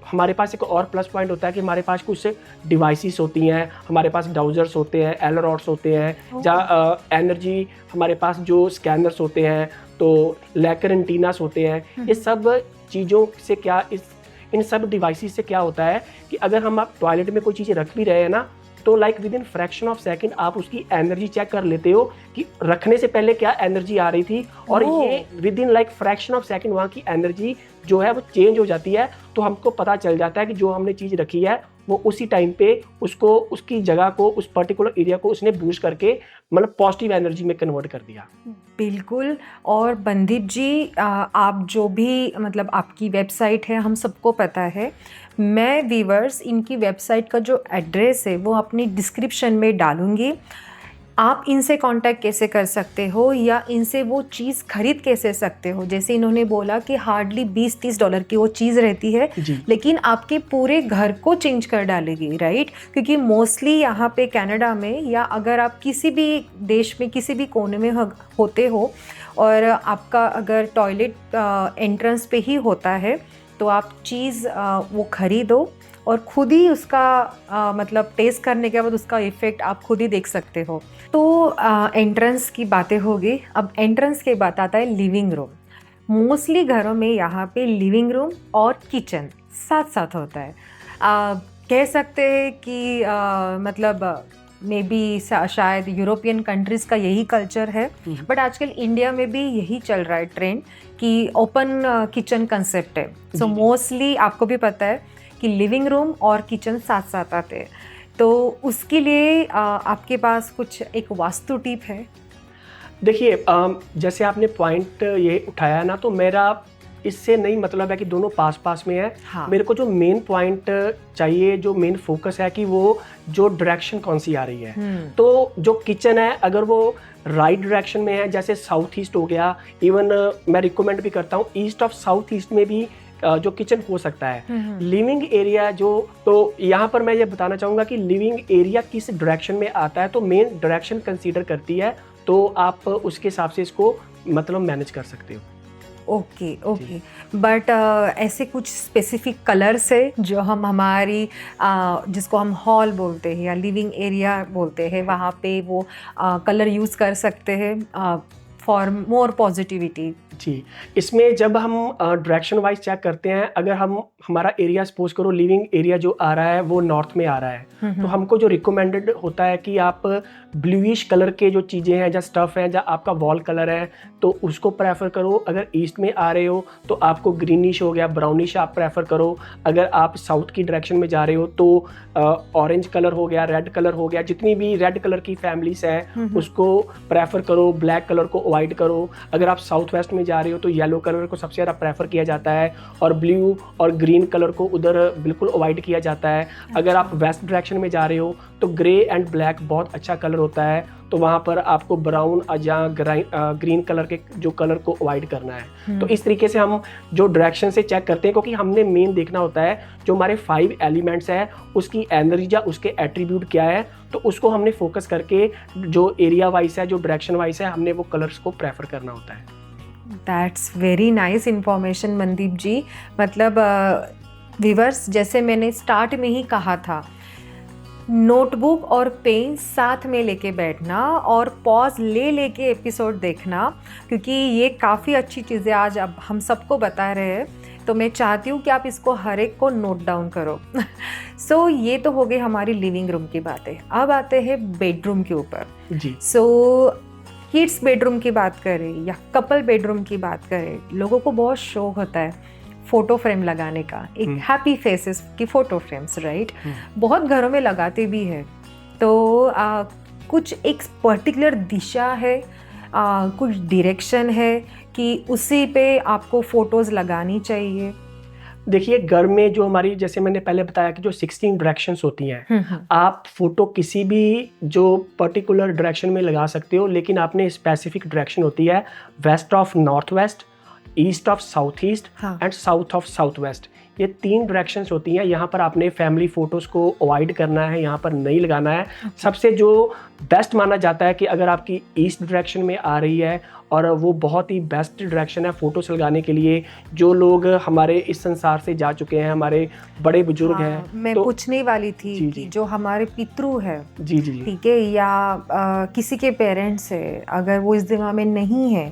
हमारे पास एक और प्लस पॉइंट होता है कि हमारे पास कुछ डिवाइसेस होती हैं, हमारे पास डाउजर्स होते हैं, एल रॉड्स होते हैं, जहाँ एनर्जी, हमारे पास जो स्कैनर्स होते हैं, तो लेकर एंटीनास होते हैं। ये सब चीज़ों से क्या इन सब डिवाइसेस से क्या होता है कि अगर हम आप टॉयलेट में कोई चीज़ें रख भी रहे हैं ना, तो like with in fraction of second आप उसकी एनर्जी चेक कर लेते हो कि रखने से पहले क्या एनर्जी आ रही थी, और ये with in like fraction of second वहाँ की एनर्जी जो है वो चेंज हो जाती है। तो हमको पता चल जाता है कि जो हमने चीज़ रखी है वो उसी टाइम पे उसको, उसकी जगह को, उस पर्टिकुलर एरिया को उसने बूस्ट करके मतलब पॉजिटिव एनर्जी में कन्वर्ट कर दिया।
बिल्कुल। और बंदीप जी, आप जो भी मतलब आपकी वेबसाइट है हम सबको पता है। मैं व्यूअर्स इनकी वेबसाइट का जो एड्रेस है वो अपनी डिस्क्रिप्शन में डालूँगी। आप इनसे कांटेक्ट कैसे कर सकते हो या इनसे वो चीज़ खरीद कैसे सकते हो? जैसे इन्होंने बोला कि हार्डली $20-30 की वो चीज़ रहती है, लेकिन आपके पूरे घर को चेंज कर डालेगी, राइट? क्योंकि मोस्टली यहाँ पे कनाडा में, या अगर आप किसी भी देश में किसी भी कोने में होते हो और आपका अगर टॉयलेट एंट्रेंस पे ही होता है, तो आप चीज़ वो खरीदो और खुद ही उसका मतलब टेस्ट करने के बाद उसका इफ़ेक्ट आप खुद ही देख सकते हो। तो एंट्रेंस की बातें होगी। अब एंट्रेंस के बाद आता है लिविंग रूम। मोस्टली घरों में यहाँ पे लिविंग रूम और किचन साथ साथ होता है। कह सकते हैं कि मतलब मे बी शायद यूरोपियन कंट्रीज़ का यही कल्चर है, बट आजकल इंडिया में भी यही चल रहा है ट्रेंड कि ओपन किचन कंसेप्ट है। सो मोस्टली आपको भी पता है कि लिविंग रूम और किचन साथ साथ आते हैं। तो उसके लिए आपके पास कुछ एक वास्तु टिप है?
देखिए, जैसे आपने पॉइंट ये उठाया ना, तो मेरा इससे नहीं मतलब है कि दोनों पास पास में है।
हाँ।
मेरे को जो मेन पॉइंट चाहिए, जो मेन फोकस है कि वो जो डायरेक्शन कौन सी आ रही है। तो जो किचन है अगर वो राइट डायरेक्शन में है, जैसे साउथ ईस्ट हो गया, इवन मैं रिकमेंड भी करता हूँ ईस्ट ऑफ साउथ ईस्ट में भी जो किचन हो सकता है। लिविंग एरिया जो, तो यहाँ पर मैं ये बताना चाहूँगा कि लिविंग एरिया किस डायरेक्शन में आता है, तो मेन डायरेक्शन कंसीडर करती है। तो आप उसके हिसाब से इसको मतलब मैनेज कर सकते हो।
ओके। बट ऐसे कुछ स्पेसिफिक कलर्स है जो हम हमारी जिसको हम हॉल बोलते हैं या लिविंग एरिया बोलते हैं, वहाँ पे वो कलर यूज़ कर सकते हैं फॉर मोर पॉजिटिविटी?
जी, इसमें जब हम डायरेक्शन वाइज चेक करते हैं, अगर हमारा एरिया सपोज करो लिविंग एरिया जो आ रहा है वो नॉर्थ में आ रहा है, तो हमको जो रिकमेंडेड होता है कि आप ब्लूइश कलर के जो चीज़ें हैं, जहाँ स्टफ़ है, जहाँ आपका वॉल कलर है, तो उसको प्रेफर करो। अगर ईस्ट में आ रहे हो तो आपको ग्रीनिश हो गया, ब्राउनिश आप प्रेफर करो। अगर आप साउथ की डायरेक्शन में जा रहे हो तो ऑरेंज कलर हो गया, रेड कलर हो गया, जितनी भी रेड कलर की फैमिलीज हैं उसको प्रेफर करो। ब्लैक कलर को अवॉइड करो। अगर आप साउथ वेस्ट में जा रहे हो तो येलो कलर को सबसे ज़्यादा प्रेफर किया जाता है, और ब्लू और ग्रीन कलर को उधर बिल्कुल अवॉइड किया जाता है। अगर आप वेस्ट डायरेक्शन में जा रहे हो तो ग्रे एंड ब्लैक बहुत अच्छा कलर होता है, तो वहाँ पर आपको ब्राउन या ग्रीन कलर के जो कलर को अवॉइड करना है। तो इस तरीके से हम जो डायरेक्शन से चेक करते हैं, क्योंकि हमने मेन देखना होता है जो हमारे 5 एलिमेंट्स हैं उसकी एनर्जी या उसके एट्रीब्यूट क्या है, तो उसको हमने फोकस करके जो एरिया वाइज है, जो डायरेक्शन वाइज है, हमने वो कलर्स को प्रेफर करना होता है।
That's very nice information Mandeep ji. मतलब व्यूअर्स, जैसे मैंने स्टार्ट में ही कहा था, नोटबुक और पेन साथ में लेके बैठना और पॉज ले लेके एपिसोड देखना, क्योंकि ये काफ़ी अच्छी चीज़ें आज अब हम सबको बता रहे हैं, तो मैं चाहती हूँ कि आप इसको हर एक को नोट डाउन करो। सो ये तो हो गई हमारी लिविंग रूम की बातें। अब आते हैं बेडरूम के ऊपर
जी।
सो किड्स बेडरूम की बात करें या कपल बेडरूम की बात करें, लोगों को बहुत शौक होता है फोटो फ्रेम लगाने का, एक हैप्पी फेसेस की फोटो फ्रेम्स, राइट? बहुत घरों में लगाते भी है। तो कुछ एक पर्टिकुलर दिशा है, कुछ डायरेक्शन है कि उसी पे आपको फोटोज लगानी चाहिए?
देखिए, घर में जो हमारी, जैसे मैंने पहले बताया कि जो 16 डायरेक्शंस होती हैं, आप फोटो किसी भी जो पर्टिकुलर डायरेक्शन में लगा सकते हो, लेकिन आपने स्पेसिफिक डायरेक्शन होती है west of north west, east of south east and south of south west. ये 3 डायरेक्शंस होती हैं। यहाँ पर आपने फैमिली फ़ोटोज़ को अवॉइड करना है, यहाँ पर नहीं लगाना है। सबसे जो बेस्ट माना जाता है कि अगर आपकी ईस्ट डायरेक्शन में आ रही है, और वो बहुत ही बेस्ट डायरेक्शन है फ़ोटोज़ लगाने के लिए, जो लोग हमारे इस संसार से जा चुके हैं, हमारे बड़े बुजुर्ग हैं।
मैं
तो
पूछने वाली थी
जी,
कि
जी।
जो हमारे पितृ है,
जी जी जी
ठीक है, या किसी के पेरेंट्स है, अगर वो इस दुनिया में नहीं है,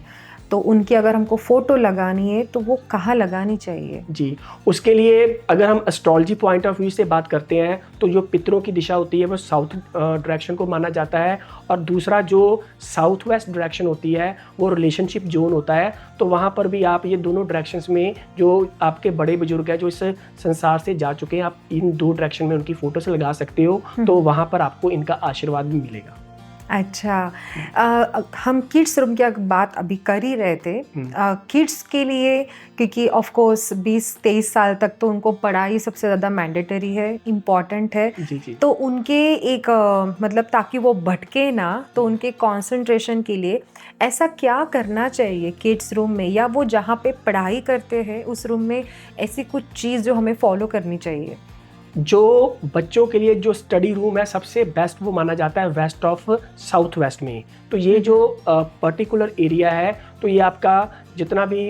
तो उनकी अगर हमको फ़ोटो लगानी है तो वो कहाँ लगानी चाहिए?
जी, उसके लिए अगर हम एस्ट्रोलॉजी पॉइंट ऑफ व्यू से बात करते हैं, तो जो पितरों की दिशा होती है वो साउथ डायरेक्शन को माना जाता है, और दूसरा जो साउथ वेस्ट डायरेक्शन होती है वो रिलेशनशिप जोन होता है। तो वहाँ पर भी आप ये दोनों डायरेक्शंस में जो आपके बड़े बुजुर्ग हैं जो इस संसार से जा चुके हैं, आप इन 2 डायरेक्शन में उनकी फ़ोटोज़ लगा सकते हो, तो वहाँ पर आपको इनका आशीर्वाद भी मिलेगा।
अच्छा, हम किड्स रूम की बात अभी कर ही रहे थे। किड्स के लिए, क्योंकि ऑफ कोर्स 20-23 साल तक तो उनको पढ़ाई सबसे ज़्यादा मैंडेटरी है, इम्पॉर्टेंट है।
जी जी
तो उनके एक मतलब ताकि वो भटके ना, तो उनके कंसंट्रेशन के लिए ऐसा क्या करना चाहिए किड्स रूम में, या वो जहाँ पे पढ़ाई करते हैं उस रूम में ऐसी कुछ चीज़ जो हमें फॉलो करनी चाहिए?
जो बच्चों के लिए जो स्टडी रूम है, सबसे बेस्ट वो माना जाता है वेस्ट ऑफ साउथ वेस्ट में। तो ये जो पर्टिकुलर एरिया है, तो ये आपका जितना भी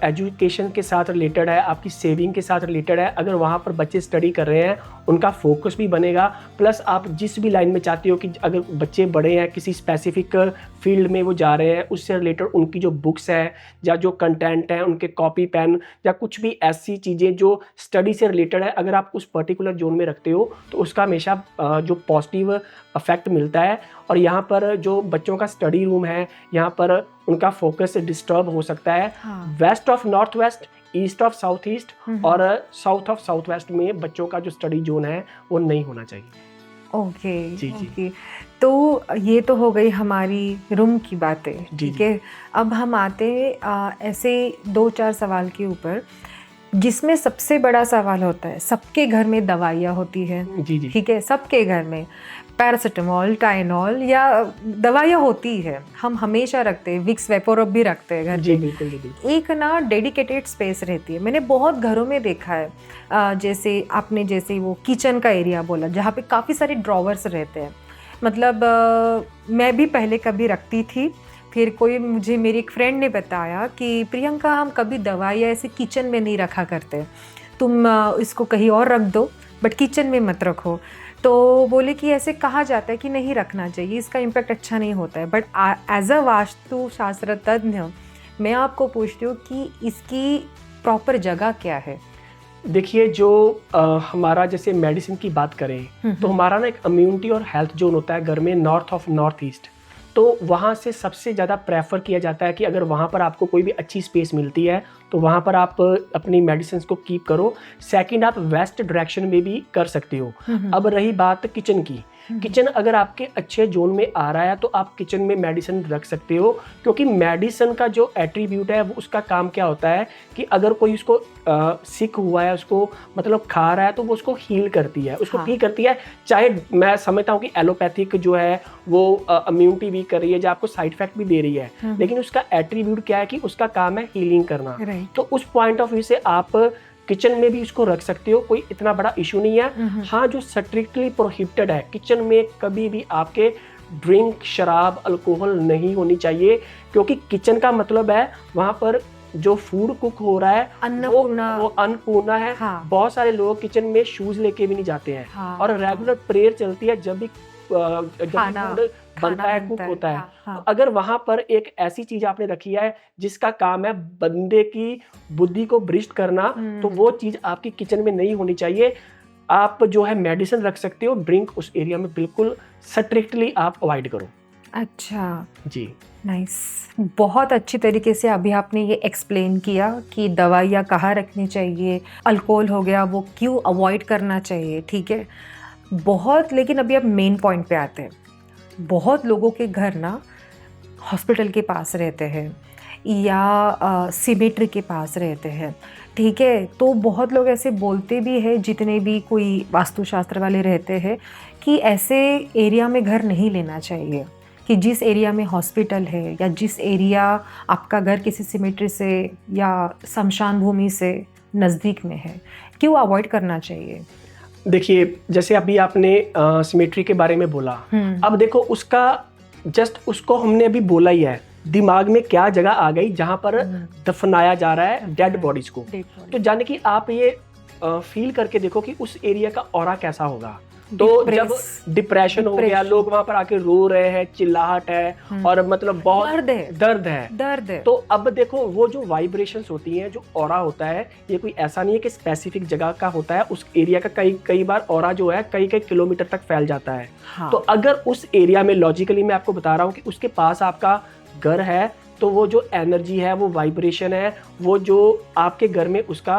एजुकेशन के साथ रिलेटेड है, आपकी सेविंग के साथ रिलेटेड है, अगर वहाँ पर बच्चे स्टडी कर रहे हैं उनका फोकस भी बनेगा। प्लस आप जिस भी लाइन में चाहते हो कि अगर बच्चे बड़े हैं, किसी स्पेसिफिक फील्ड में वो जा रहे हैं, उससे रिलेटेड उनकी जो बुक्स है या जो कंटेंट है, उनके कॉपी पेन या कुछ भी ऐसी चीज़ें जो स्टडी से रिलेटेड है, अगर आप उस पर्टिकुलर जोन में रखते हो तो उसका हमेशा जो पॉजिटिव इफेक्ट मिलता है। और यहाँ पर जो बच्चों का स्टडी रूम है, यहाँ पर उनका फोकस डिस्टर्ब हो सकता है। West of north west, east of south east और साउथ ऑफ साउथ वेस्ट में बच्चों का जो स्टडी जोन है वो नहीं होना चाहिए।
ओके
जी, जी।
ओके, तो ये तो हो गई हमारी रूम की बातें,
जी,
ठीक है। अब हम आते ऐसे 2-4 सवाल के ऊपर, जिसमें सबसे बड़ा सवाल होता है, सबके घर में दवाइयाँ होती है,
जी जी
ठीक है, सबके घर में पैरासिटामोल, टाइनॉल या दवाइयाँ होती है, हम हमेशा रखते हैं, विक्स वेपोरब भी रखते हैं घर
जी,
पे।
बिल्कुल बिल्कुल।
एक ना डेडिकेटेड स्पेस रहती है, मैंने बहुत घरों में देखा है। जैसे आपने जैसे वो किचन का एरिया बोला, जहाँ पे काफ़ी सारे ड्रॉवर्स रहते हैं। मतलब मैं भी पहले कभी रखती थी, फिर कोई मुझे, मेरी एक फ्रेंड ने बताया कि प्रियंका, हम कभी दवाइयाँ ऐसे किचन में नहीं रखा करते, तुम इसको कहीं और रख दो, बट किचन में मत रखो। तो बोले कि ऐसे कहा जाता है कि नहीं रखना चाहिए, इसका इम्पैक्ट अच्छा नहीं होता है। बट एज अ वास्तु शास्त्र तज्ञ मैं आपको पूछती हूँ कि इसकी प्रॉपर जगह क्या है?
देखिए, जो हमारा जैसे मेडिसिन की बात करें तो हमारा ना एक इम्यूनिटी और हेल्थ जोन होता है घर में, नॉर्थ ऑफ नॉर्थ ईस्ट। तो वहाँ से सबसे ज़्यादा प्रेफर किया जाता है कि अगर वहाँ पर आपको कोई भी अच्छी स्पेस मिलती है तो वहाँ पर आप अपनी मेडिसिन को कीप करो। सेकंड, आप वेस्ट डायरेक्शन में भी कर सकते हो। अब रही बात किचन की, किचन अगर आपके अच्छे जोन में आ रहा है तो आप किचन में मेडिसिन रख सकते हो, क्योंकि मेडिसिन का जो एट्रीब्यूट है वो, उसका काम क्या होता है कि अगर कोई उसको सिक हुआ है, उसको मतलब खा रहा है, तो वो उसको हील करती है, उसको ठीक करती है। चाहे मैं समझता हूँ कि एलोपैथिक जो है वो इम्यूनिटी वीक कर रही है, जो आपको साइड इफेक्ट भी दे रही है, लेकिन उसका एट्रीब्यूट क्या है कि उसका काम है हीलिंग करना। तो उस पॉइंट ऑफ व्यू से आप किचन में भी इसको रख सकते हो, कोई इतना बड़ा इशू नहीं है। हाँ, जो स्ट्रिक्टली प्रोहिबिटेड है, किचन में कभी भी आपके ड्रिंक, शराब, अल्कोहल नहीं होनी चाहिए, क्योंकि किचन का मतलब है वहाँ पर जो फूड कुक हो रहा है
अन्नपूर्णा।
वो अन्नपूर्णा है।
हाँ।
बहुत सारे लोग किचन में शूज लेके भी नहीं जाते हैं।
हाँ,
और रेगुलर प्रेयर चलती है जब भी
खाना
फूड बनता है, कुक होता है।
हाँ,
तो अगर वहां पर एक ऐसी चीज आपने रखी है जिसका काम है बंदे की बुद्धि को भ्रष्ट करना, तो वो चीज आपकी किचन में नहीं होनी चाहिए। आप जो है मेडिसिन रख सकते हो, ड्रिंक उस एरिया में बिल्कुल स्ट्रिक्टली आप अवॉइड करो।
अच्छा,
जी
नाइस। बहुत अच्छी तरीके से अभी आपने ये एक्सप्लेन किया कि दवाइयाँ कहाँ रखनी चाहिए, अल्कोहल हो गया वो क्यों अवॉइड करना चाहिए, ठीक है। बहुत, लेकिन अभी अब मेन पॉइंट पे आते हैं। बहुत लोगों के घर ना हॉस्पिटल के पास रहते हैं या सिमेट्री के पास रहते हैं, ठीक है। तो बहुत लोग ऐसे बोलते भी हैं, जितने भी कोई वास्तुशास्त्र वाले रहते हैं, कि ऐसे एरिया में घर नहीं लेना चाहिए, कि जिस एरिया में हॉस्पिटल है या जिस एरिया आपका घर किसी सिमेट्री से या शमशान भूमि से नज़दीक में है, क्यों अवॉइड करना चाहिए?
देखिए, जैसे अभी आपने सिमेट्री के बारे में बोला, अब देखो उसका जस्ट उसको हमने अभी बोला ही है, दिमाग में क्या जगह आ गई जहां पर दफनाया जा रहा है डेड बॉडीज को। तो जाने कि आप ये फील करके देखो कि उस एरिया का ऑरा कैसा होगा। तो जब डिप्रेशन हो गया, लोग वहां पर आके रो रहे हैं, चिल्लाहट है और मतलब बहुत दर्द है। तो अब देखो वो जो वाइब्रेशंस होती हैं, जो ऑरा होता है, ये कोई ऐसा नहीं है कि स्पेसिफिक जगह का होता है। उस एरिया का कई बार ऑरा जो है कई किलोमीटर तक फैल जाता है।
हाँ।
तो अगर उस एरिया में, लॉजिकली मैं आपको बता रहा हूँ कि उसके पास आपका घर है, तो वो जो एनर्जी है, वो वाइब्रेशन है, वो जो आपके घर में उसका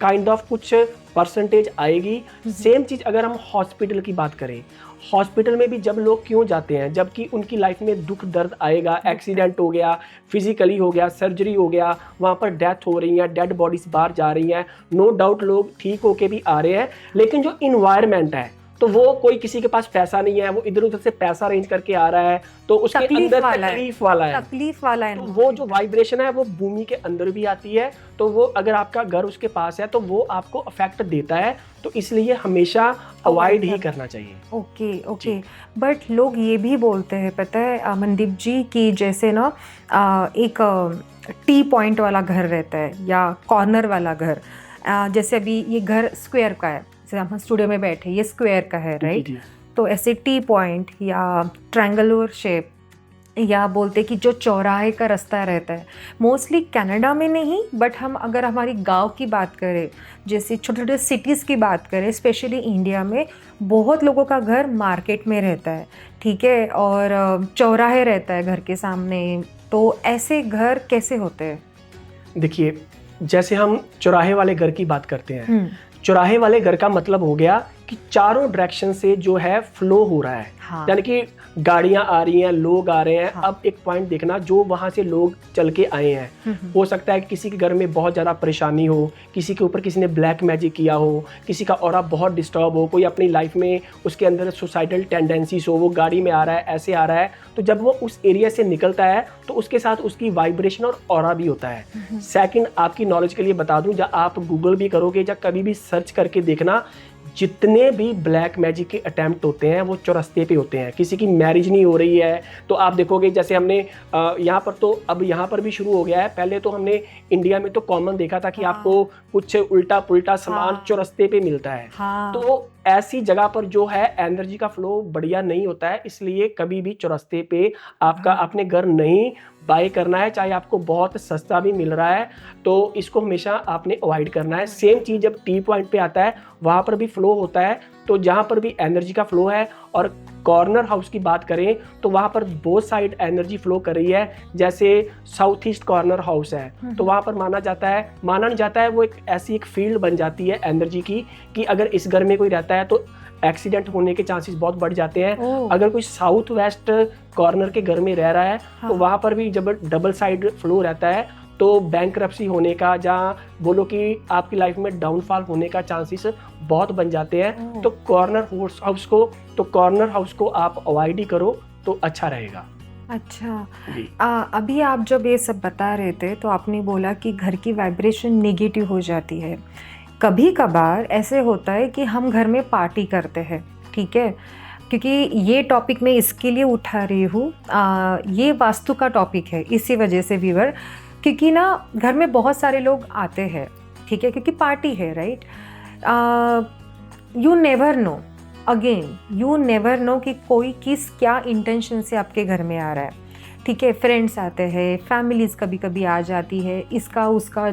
काइंड ऑफ कुछ परसेंटेज आएगी। सेम चीज अगर हम हॉस्पिटल की बात करें, हॉस्पिटल में भी जब लोग क्यों जाते हैं, जबकि उनकी लाइफ में दुख दर्द आएगा, एक्सीडेंट हो गया, फिजिकली हो गया, सर्जरी हो गया, वहाँ पर डेथ हो रही है, डेड बॉडीज बाहर जा रही हैं, नो डाउट लोग ठीक होके भी आ रहे हैं, लेकिन जो इन्वायरमेंट है, तो वो कोई किसी के पास पैसा नहीं है, वो इधर उधर से पैसा अरेंज करके आ रहा है, तो उसके अंदर तकलीफ वाला है। तो वो जो वाइब्रेशन है वो भूमि के अंदर भी आती है, तो वो अगर आपका घर उसके पास है तो वो आपको अफेक्ट देता है। तो इसलिए हमेशा अवॉइड ही करना चाहिए।
ओके। बट लोग ये भी बोलते हैं, पता है मनदीप जी, कि जैसे ना एक टी पॉइंट वाला घर रहता है या कॉर्नर वाला घर, जैसे अभी ये घर स्क्वायर का है, हम स्टूडियो में बैठे, ये स्क्वायर का है, राइट। तो ऐसे टी पॉइंट या ट्रायंगुलर शेप, या बोलते कि जो चौराहे का रास्ता रहता है, मोस्टली कनाडा में नहीं, बट हम अगर हमारी गांव की बात करें, जैसे छोटे छोटे सिटीज़ की बात करें, स्पेशली इंडिया में बहुत लोगों का घर मार्केट में रहता है, ठीक है, और चौराहे रहता है घर के सामने। तो ऐसे घर कैसे होते हैं?
देखिए, जैसे हम चौराहे वाले घर की बात करते हैं, चौराहे वाले घर का मतलब हो गया कि चारों डायरेक्शन से जो है फ्लो हो रहा है। हाँ। यानी कि गाड़ियां आ रही हैं, लोग आ रहे हैं। हाँ। अब एक पॉइंट देखना, जो वहां से लोग चल के आए हैं, हो सकता है कि किसी के घर में बहुत ज़्यादा परेशानी हो, किसी के ऊपर किसी ने ब्लैक मैजिक किया हो, किसी का ऑरा बहुत डिस्टर्ब हो, कोई अपनी लाइफ में उसके अंदर सुसाइडल टेंडेंसीज हो, वो गाड़ी में आ रहा है, ऐसे आ रहा है। तो जब वो उस एरिया से निकलता है तो उसके साथ उसकी वाइब्रेशन और ऑरा भी होता है। सेकंड, आपकी नॉलेज के लिए बता दूं, जब आप गूगल भी करोगे या कभी भी सर्च करके देखना, जितने भी ब्लैक मैजिक के अटैम्प्ट होते हैं वो चौरस्ते पे होते हैं। किसी की मैरिज नहीं हो रही है तो आप देखोगे, जैसे हमने यहाँ पर, तो अब यहाँ पर भी शुरू हो गया है, पहले तो हमने इंडिया में तो कॉमन देखा था कि आपको कुछ उल्टा पुल्टा सामान चौरस्ते पे मिलता है। तो ऐसी जगह पर जो है एनर्जी का फ्लो बढ़िया नहीं होता है, इसलिए कभी भी चौरस्ते पे आपका अपने घर नहीं बाय करना है, चाहे आपको बहुत सस्ता भी मिल रहा है, तो इसको हमेशा आपने अवॉइड करना है। सेम चीज़ जब टी पॉइंट पे आता है, वहाँ पर भी फ्लो होता है, तो जहाँ पर भी एनर्जी का फ्लो है। और कॉर्नर हाउस की बात करें तो वहाँ पर बोथ साइड एनर्जी फ्लो कर रही है। जैसे साउथ ईस्ट कॉर्नर हाउस है, तो वहाँ पर माना नहीं जाता है, वो एक ऐसी एक फील्ड बन जाती है एनर्जी की, कि अगर इस घर में कोई रहता है तो एक्सीडेंट होने के चांसेस बहुत बढ़ जाते हैं। अगर कोई साउथ वेस्ट कॉर्नर के घर में रह रहा है, तो वहाँ पर भी जब डबल साइड फ्लो रहता है तो बैंकरप्सी होने का, जहाँ बोलो कि आपकी लाइफ में डाउनफॉल होने का चांसेस बहुत बन जाते हैं। तो कॉर्नर हाउस को आप अवॉइड ही करो तो अच्छा रहेगा।
अच्छा, अभी आप जब ये सब बता रहे थे तो आपने बोला कि घर की वाइब्रेशन नेगेटिव हो जाती है। कभी कभार ऐसे होता है कि हम घर में पार्टी करते हैं, ठीक है, क्योंकि ये टॉपिक मैं इसके लिए उठा रही हूँ, ये वास्तु का टॉपिक है इसी वजह से व्यूअर, क्योंकि ना घर में बहुत सारे लोग आते हैं, ठीक है, क्योंकि पार्टी है, right. You never know, again you never know कि कोई किस क्या इंटेंशन से आपके घर में आ रहा है, ठीक है। फ्रेंड्स आते हैं, फैमिलीज़ कभी कभी आ जाती है, इसका उसका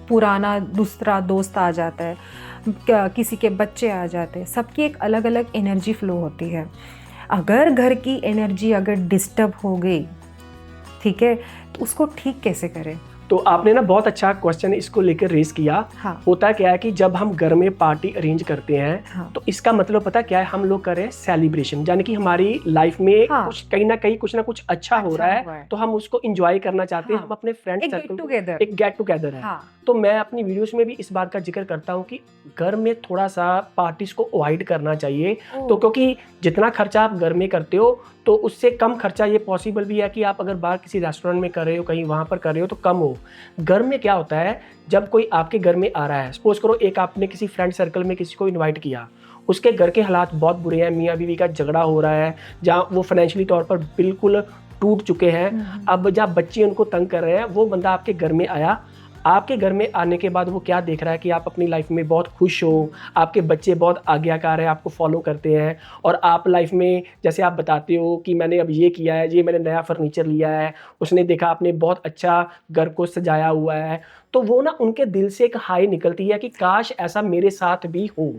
पुराना दूसरा दोस्त आ जाता है, किसी के बच्चे आ जाते हैं, सबकी एक अलग अलग एनर्जी फ्लो होती है। अगर घर की एनर्जी अगर डिस्टर्ब हो गई, ठीक है, तो उसको ठीक कैसे करें?
तो आपने ना बहुत अच्छा क्वेश्चन इसको लेकर रेस किया।
हाँ।
होता क्या है कि जब हम घर में पार्टी अरेंज करते हैं,
हाँ।
तो इसका मतलब पता क्या है, हम लोग कर रहे हैं सेलिब्रेशन, यानी कि हमारी लाइफ में
हाँ।
कुछ कहीं ना कहीं कुछ ना कुछ अच्छा हो रहा है, तो हम उसको एंजॉय करना चाहते हैं।
हाँ।
हम अपने फ्रेंड
एक
सर्कल
get together।
एक गेट टुगेदर है।
हाँ।
तो मैं अपनी वीडियोस में भी इस बात का जिक्र करता हूँ कि घर में थोड़ा सा पार्टीज को अवॉइड करना चाहिए। तो क्योंकि जितना खर्चा आप घर में करते हो, तो उससे कम खर्चा ये पॉसिबल भी है कि आप अगर बाहर किसी रेस्टोरेंट में कर रहे हो, कहीं वहाँ पर कर रहे हो, तो कम हो। घर में क्या होता है, जब कोई आपके घर में आ रहा है, सपोज करो एक आपने किसी फ्रेंड सर्कल में किसी को इन्वाइट किया, उसके घर के हालात बहुत बुरे हैं, मियाँ बीवी का झगड़ा हो रहा है, जहाँ वो फाइनेंशियली तौर पर बिल्कुल टूट चुके हैं, अब जहाँ बच्चे उनको तंग कर रहे हैं, वो बंदा आपके घर में आया। आपके घर में आने के बाद वो क्या देख रहा है कि आप अपनी लाइफ में बहुत खुश हो, आपके बच्चे बहुत आज्ञाकार है, आपको फॉलो करते हैं, और आप लाइफ में जैसे आप बताते हो कि मैंने अब ये किया है, ये मैंने नया फर्नीचर लिया है, उसने देखा आपने बहुत अच्छा घर को सजाया हुआ है, तो वो ना उनके दिल से एक हाई निकलती है कि काश ऐसा मेरे साथ भी हो।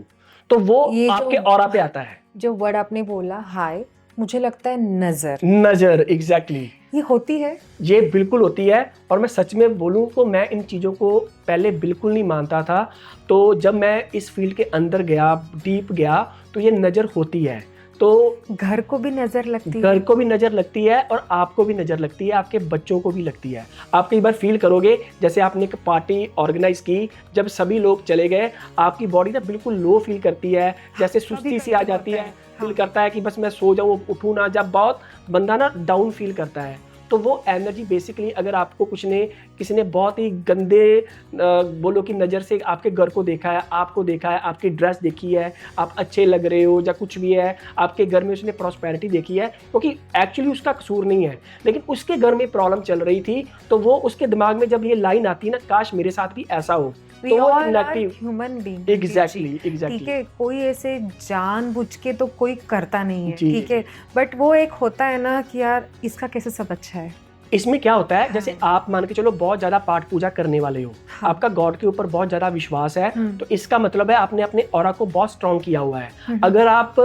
तो वो आपके ऑरा पे आता है।
जो वर्ड आपने बोला हाय, मुझे लगता है
नजर एग्जैक्टली
ये होती है,
ये बिल्कुल होती है। और मैं सच में बोलूं तो मैं इन चीज़ों को पहले बिल्कुल नहीं मानता था, तो जब मैं इस फील्ड के अंदर गया, डीप गया, तो ये नज़र होती है। तो
घर को भी नज़र लगती है,
घर को भी नज़र लगती है, और आपको भी नज़र लगती है, आपके बच्चों को भी लगती है। आप कई बार फील करोगे, जैसे आपने एक पार्टी ऑर्गेनाइज की, जब सभी लोग चले गए, आपकी बॉडी ना बिल्कुल लो फील करती है, जैसे सुस्ती सी आ जाती है, फील करता है कि बस मैं सो जाऊँ, उठूँ ना, जब बहुत बंदा ना डाउन फील करता है। तो वो एनर्जी बेसिकली, अगर आपको किसी ने बहुत ही गंदे बोलो कि नज़र से आपके घर को देखा है, आपको देखा है, आपकी ड्रेस देखी है, आप अच्छे लग रहे हो या कुछ भी है, आपके घर में उसने प्रॉस्पेरिटी देखी है, क्योंकि एक्चुअली उसका कसूर नहीं है, लेकिन उसके घर में प्रॉब्लम चल रही थी, तो वो उसके दिमाग में जब ये लाइन आती है ना, काश मेरे साथ भी ऐसा हो,
We
तो वो
all are
negative
human being,
exactly
ठीक है। कोई ऐसे जानबूझ के तो कोई करता नहीं है,
जी।
ठीक है, बट वो एक होता है ना कि यार इसका कैसे सब अच्छा है।
इसमें क्या होता है, जैसे आप मान के चलो बहुत ज्यादा पाठ पूजा करने वाले हो,
हाँ।
आपका गॉड के ऊपर बहुत ज्यादा विश्वास है, तो इसका मतलब है आपने अपने ऑरा को बहुत स्ट्रॉन्ग किया हुआ है। अगर आप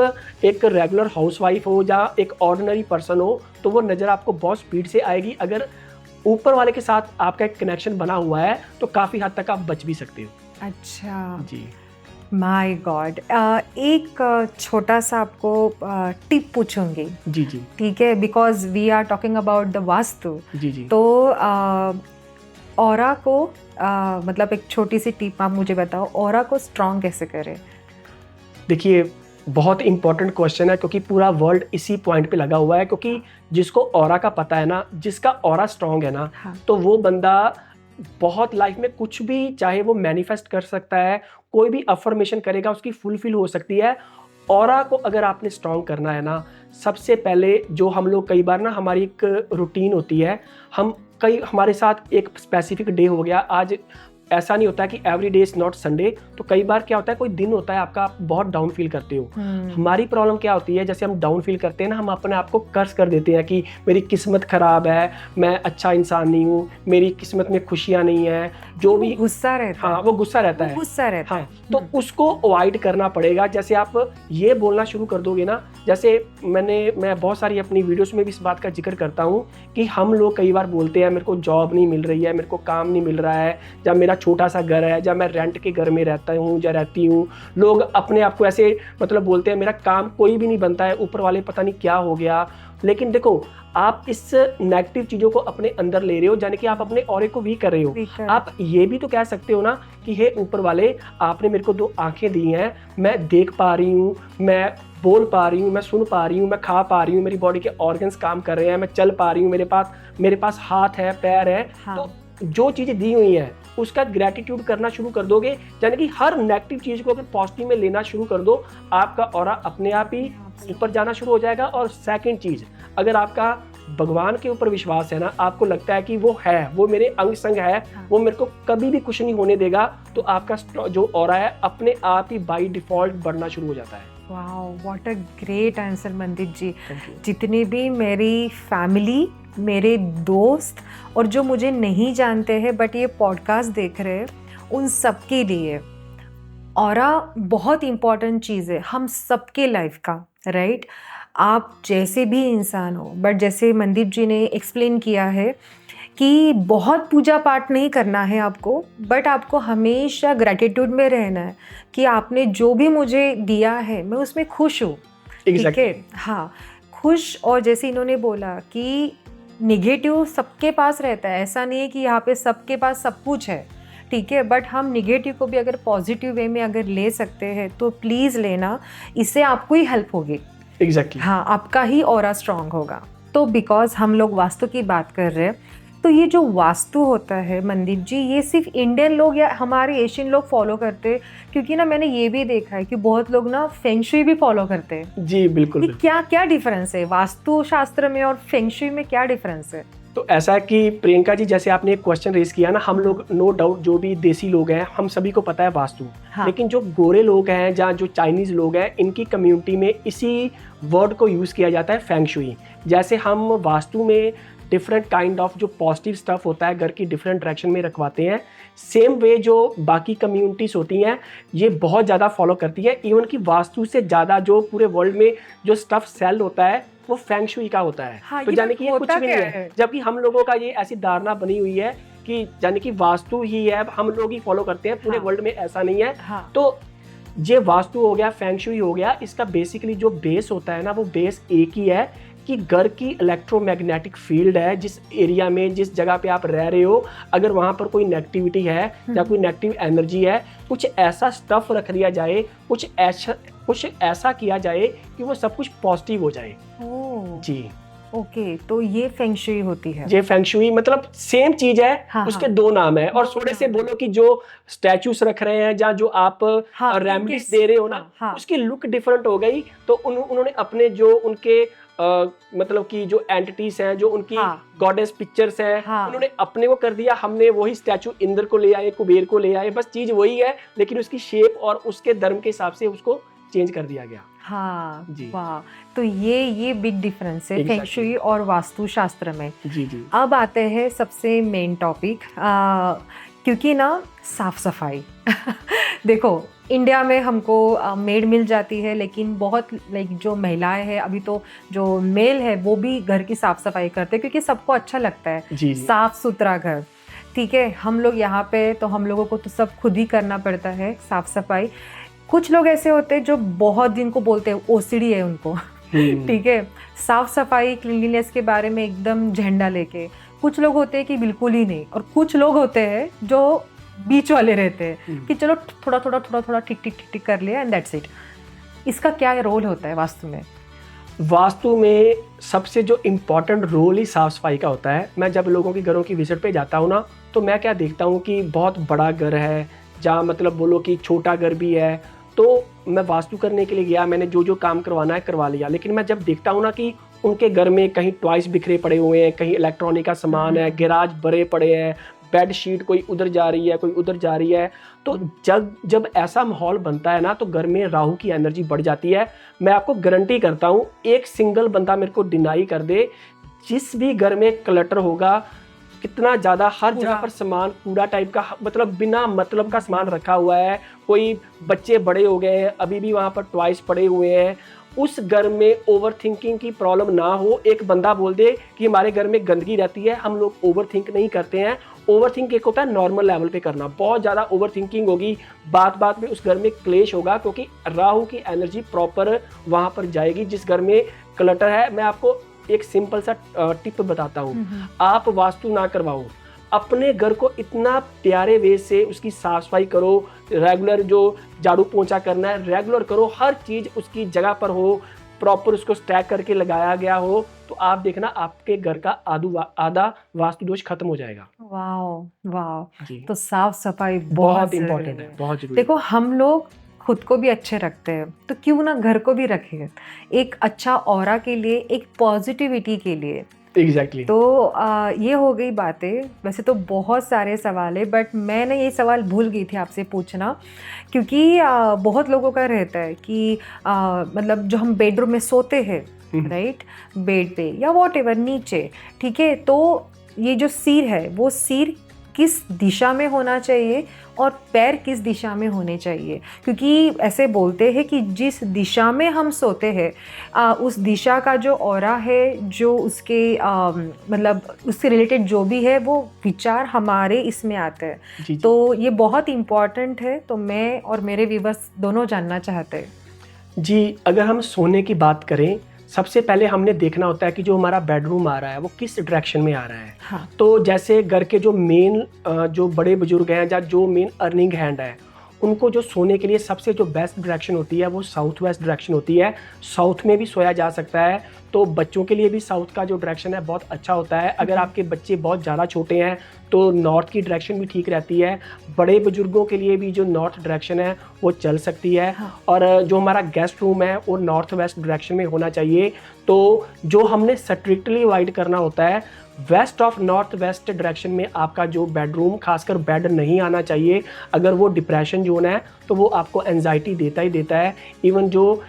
एक रेगुलर हाउसवाइफ हो या एक ऑर्डिनरी पर्सन हो, तो वो नजर आपको बहुत स्पीड से आएगी। अगर ऊपर वाले के साथ आपका एक कनेक्शन बना हुआ है, तो काफी हद तक आप बच भी सकते हो।
अच्छा
जी,
माय गॉड, एक छोटा सा आपको टिप पूछूंगी,
जी जी
ठीक है, because we are talking about the vastu.
जी जी
तो ऑरा को मतलब एक छोटी सी टिप आप मुझे बताओ, ऑरा को स्ट्रॉन्ग कैसे करें?
देखिए, बहुत इंपॉर्टेंट क्वेश्चन है, क्योंकि पूरा वर्ल्ड इसी पॉइंट पे लगा हुआ है, क्योंकि जिसको ऑरा का पता है ना, जिसका ऑरा स्ट्रॉन्ग है ना,
हाँ।
तो वो बंदा बहुत लाइफ में कुछ भी चाहे वो मैनिफेस्ट कर सकता है, कोई भी अफर्मेशन करेगा उसकी फुलफिल हो सकती है। ऑरा को अगर आपने स्ट्रॉन्ग करना है ना, सबसे पहले जो हम लोग कई बार ना, हमारी एक रूटीन होती है, हमारे साथ एक स्पेसिफिक डे हो गया, आज ऐसा नहीं होता कि every day is not Sunday, तो कई बार क्या होता है, कोई दिन होता है आपका, आप बहुत डाउन फील करते हो। हमारी प्रॉब्लम क्या होती है, जैसे हम डाउन फील करते हैं ना, हम अपने आप को कर्स कर देते हैं कि मेरी किस्मत खराब है, मैं अच्छा इंसान नहीं हूँ, मेरी किस्मत में खुशियाँ नहीं है, जो भी
गुस्सा रहता है।
हाँ, वो गुस्सा रहता है,
गुस्सा रहता है।
तो उसको अवॉइड करना पड़ेगा। जैसे आप ये बोलना शुरू कर दोगे ना, जैसे मैं बहुत सारी अपनी वीडियोस में भी इस बात का जिक्र करता हूँ कि हम लोग कई बार बोलते हैं मेरे को जॉब नहीं मिल रही है, मेरे को काम नहीं मिल रहा है, जब मेरा छोटा सा घर है, जब मैं रेंट के घर में रहता हूँ या रहती हूँ, लोग अपने आप को ऐसे मतलब बोलते हैं मेरा काम कोई भी नहीं बनता है, ऊपर वाले पता नहीं क्या हो गया। लेकिन देखो, आप इस नेगेटिव चीज़ों को अपने अंदर ले रहे हो, यानी कि आप अपने ऑरे को वीक कर रहे हो। आप ये भी तो कह सकते हो ना कि हे ऊपर वाले, आपने मेरे को 2 आंखें दी हैं, मैं देख पा रही हूँ, मैं बोल पा रही हूँ, मैं सुन पा रही हूँ, मैं खा पा रही हूँ, मेरी बॉडी के ऑर्गन्स काम कर रहे हैं, मैं चल पा रही हूँ, मेरे पास हाथ है, पैर है।
हाँ।
तो जो चीज़ें दी हुई हैं उसका ग्रेटिट्यूड करना शुरू कर दोगे, यानी कि हर नेगेटिव चीज़ को अगर पॉजिटिव में लेना शुरू कर दो, आपका ऑरा अपने आप ही ऊपर जाना शुरू हो जाएगा। और सेकंड चीज़, अगर आपका भगवान के ऊपर विश्वास है ना, आपको लगता है कि वो है, वो मेरे अंग संग है, वो मेरे को कभी भी कुछ नहीं होने देगा, तो आपका जो ऑरा है अपने आप ही बाय डिफॉल्ट बढ़ना शुरू हो जाता है।
Wow, what a great answer Mandeep ji. जितने भी मेरी फैमिली, मेरे दोस्त और जो मुझे नहीं जानते हैं बट ये पॉडकास्ट देख रहे हैं, उन सबके लिए ऑरा बहुत इम्पॉर्टेंट चीज़ है हम सबके लाइफ का, राइट? आप जैसे भी इंसान हो, बट जैसे मनदीप जी ने एक्सप्लेन किया है कि बहुत पूजा पाठ नहीं करना है आपको, बट आपको हमेशा ग्रैटिट्यूड में रहना है कि आपने जो भी मुझे दिया है मैं उसमें खुश हूँ। ठीक है, हाँ, खुश। और जैसे इन्होंने बोला कि निगेटिव सबके पास रहता है, ऐसा नहीं है कि यहाँ पे सबके पास सब कुछ है, ठीक है, बट हम निगेटिव को भी अगर पॉजिटिव वे में अगर ले सकते हैं तो प्लीज़ लेना, इससे आपको ही हेल्प होगी।
एग्जैक्टली
हाँ, आपका ही ऑरा स्ट्रांग होगा। तो बिकॉज हम लोग वास्तु की बात कर रहे हैं, तो ये जो वास्तु होता है मनदीप जी, ये सिर्फ इंडियन लोग या हमारे एशियन लोग फॉलो करते हैं? क्योंकि ना मैंने ये भी देखा है कि बहुत लोग ना फेंग शुई भी फॉलो करते हैं।
जी बिल्कुल।
क्या क्या डिफरेंस है वास्तु शास्त्र में और फेंग शुई में, क्या डिफरेंस है?
तो ऐसा है कि प्रियंका जी, जैसे आपने एक क्वेश्चन रेज किया ना, हम लोग नो डाउट जो भी देसी लोग हैं हम सभी को पता है वास्तु,
हाँ।
लेकिन जो गोरे लोग हैं या जो चाइनीज लोग हैं, इनकी कम्युनिटी में इसी वर्ड को यूज़ किया जाता है फेंग शुई। जैसे हम वास्तु में डिफरेंट काइंड ऑफ जो पॉजिटिव स्टफ होता है घर की डिफरेंट डायरेक्शन में रखवाते हैं, सेम वे जो बाकी कम्युनिटीज़ होती हैं ये बहुत ज़्यादा फॉलो करती है। इवन कि वास्तु से ज़्यादा जो पूरे वर्ल्ड में जो स्टफ सेल होता है वो फेंग शुई का होता है।
हाँ,
तो यानी कि ये कुछ भी नहीं है, जबकि हम लोगों का ये ऐसी धारणा बनी हुई है कि यानी कि वास्तु ही है, हम लोग ही फॉलो करते हैं, पूरे वर्ल्ड में ऐसा नहीं है।
हाँ।
तो ये वास्तु हो गया, फेंग शुई हो गया, इसका बेसिकली जो बेस होता है ना, वो बेस एक ही है कि घर की इलेक्ट्रोमैग्नेटिक फील्ड है, जिस एरिया में जिस जगह पे आप रह रहे हो, अगर वहाँ पर कोई नेगेटिविटी है या कोई नेगेटिव एनर्जी है, कुछ ऐसा स्टफ रख दिया जाए, कुछ ऐसा किया जाए कि वो सब कुछ पॉजिटिव हो जाए। जी
ओके, तो ये फेंग शुई होती है।
ये फेंग शुई मतलब सेम चीज है।
हाँ,
उसके दो नाम है। और थोड़े से बोलो कि जो स्टैचूस रख रहे हैं या जो आप रेमेडीज दे रहे हो ना, उसकी लुक डिफरेंट हो गई। तो उन्होंने अपने जो उनके मतलब कि जो एंटिटीज हैं, जो उनकी गॉडेस पिक्चर्स हैं, उन्होंने अपने को कर दिया। हमने वही स्टैचू इंद्र को ले आए, कुबेर को ले आए, बस चीज वही है, लेकिन उसकी शेप और उसके धर्म के हिसाब से उसको चेंज कर दिया गया।
हाँ जी, वाह। तो ये बिग डिफरेंस है फेंग शुई और वास्तु शास्त्र में।
जी जी।
अब आते हैं सबसे मेन टॉपिक, क्योंकि ना साफ सफाई देखो इंडिया में हमको मेड मिल जाती है, लेकिन बहुत लाइक जो महिलाएं हैं, अभी तो जो मेल है वो भी घर की साफ सफाई करते हैं क्योंकि सबको अच्छा लगता है
जी।
साफ सुथरा घर। ठीक है, हम लोग यहाँ पे तो हम लोगों को तो सब खुद ही करना पड़ता है साफ सफाई। कुछ लोग ऐसे होते हैं जो बहुत दिन को बोलते हैं ओसीडी है उनको ठीक है, साफ सफाई क्लीनलीनेस के बारे में एकदम झंडा लेके। कुछ लोग होते हैं कि बिल्कुल ही नहीं, और कुछ लोग होते हैं जो बीच वाले रहते हैं कि चलो थोड़ा थोड़ा ठीक ठीक कर लिया एंड दैट्स इट। इसका क्या रोल होता है वास्तु में?
वास्तु में सबसे जो इम्पोर्टेंट रोल ही साफ सफाई का होता है। मैं जब लोगों के घरों की विजिट पे जाता हूँ ना, तो मैं क्या देखता हूँ कि बहुत बड़ा घर है, जहाँ मतलब बोलो कि छोटा घर भी है, तो मैं वास्तु करने के लिए गया, मैंने जो जो काम करवाना है करवा लिया। लेकिन मैं जब देखता हूँ ना कि उनके घर में कहीं टॉयज बिखरे पड़े हुए हैं, कहीं इलेक्ट्रॉनिक का सामान है, गैराज भरे पड़े हैं, बेड शीट कोई उधर जा रही है, कोई उधर जा रही है, तो जब ऐसा माहौल बनता है ना, तो घर में राहु की एनर्जी बढ़ जाती है। मैं आपको गारंटी करता हूँ, एक सिंगल बंदा मेरे को डिनाई कर दे, जिस भी घर में क्लटर होगा, कितना ज़्यादा हर जगह पर सामान कूड़ा टाइप का, मतलब बिना मतलब का सामान रखा हुआ है, कोई बच्चे बड़े हो गए हैं अभी भी वहाँ पर टॉयज पड़े हुए हैं, उस घर में ओवर थिंकिंग की प्रॉब्लम ना हो। एक बंदा बोल दे कि हमारे घर में गंदगी रहती है, हम लोग ओवर थिंक नहीं करते हैं। ओवर थिंक एक होता है नॉर्मल लेवल पे करना, बहुत ज़्यादा ओवर थिंकिंग होगी, बात बात में उस घर में क्लेश होगा, क्योंकि राहु की एनर्जी प्रॉपर वहाँ पर जाएगी जिस घर में क्लटर है। मैं आपको एक सिंपल सा टिप बताता हूँ, आप वास्तु ना करवाओ, अपने घर को इतना प्यारे वे से उसकी साफ सफाई करो, रेगुलर जो झाड़ू पोंछा करना है रेगुलर करो, हर चीज़ उसकी जगह पर हो, प्रॉपर उसको स्टैक करके लगाया गया हो, तो आप देखना आपके घर का आधा वास्तु दोष खत्म हो जाएगा।
वाह वाह,
जी,
तो साफ सफाई बहुत
बहुत
जरूरी
इम्पोर्टेंट है,
है।
बहुत ज़रूरी
देखो हम लोग खुद को भी अच्छे रखते हैं, तो क्यों ना घर को भी रखें, एक अच्छा ऑरा के लिए, एक पॉजिटिविटी के लिए।
है। एग्ज़ैक्टली।
तो ये हो गई बातें। वैसे तो बहुत सारे सवाल है, बट मैंने ये सवाल भूल गई थी आपसे पूछना, क्योंकि बहुत लोगों का रहता है कि मतलब जो हम बेडरूम में सोते हैं,
हुँ,
राइट, बेड पे या वॉटेवर नीचे, ठीक है, तो ये जो सिर है वो सिर किस दिशा में होना चाहिए और पैर किस दिशा में होने चाहिए, क्योंकि ऐसे बोलते हैं कि जिस दिशा में हम सोते हैं उस दिशा का जो ऑरा है, जो उसके मतलब उससे रिलेटेड जो भी है वो विचार हमारे इसमें आते हैं।
जी, जी।
तो ये बहुत इम्पॉर्टेंट है, तो मैं और मेरे व्यूवर्स दोनों जानना चाहते हैं।
जी, अगर हम सोने की बात करें, सबसे पहले हमने देखना होता है कि जो हमारा बेडरूम आ रहा है, वो किस डायरेक्शन में आ रहा है।
हाँ।
तो जैसे घर के जो मेन जो बड़े बुजुर्ग हैं या जो मेन अर्निंग हैंड है, उनको जो सोने के लिए सबसे जो बेस्ट डायरेक्शन होती है, वो साउथ वेस्ट डायरेक्शन होती है। साउथ में भी सोया जा सकता है, तो बच्चों के लिए भी साउथ का जो डायरेक्शन है बहुत अच्छा होता है। अगर आपके बच्चे बहुत ज़्यादा छोटे हैं, तो नॉर्थ की डायरेक्शन भी ठीक रहती है। बड़े बुजुर्गों के लिए भी जो नॉर्थ डायरेक्शन है, वो चल सकती है।
हाँ।
और जो हमारा गेस्ट रूम है, वो नॉर्थ वेस्ट डायरेक्शन में होना चाहिए। तो जो हमने स्ट्रिक्टली अवॉइड करना होता है, west of north west direction में आपका जो बेडरूम, खासकर बेड नहीं आना चाहिए। अगर वो डिप्रेशन जोन है, तो वो आपको एंजाइटी देता ही देता है। इवन जो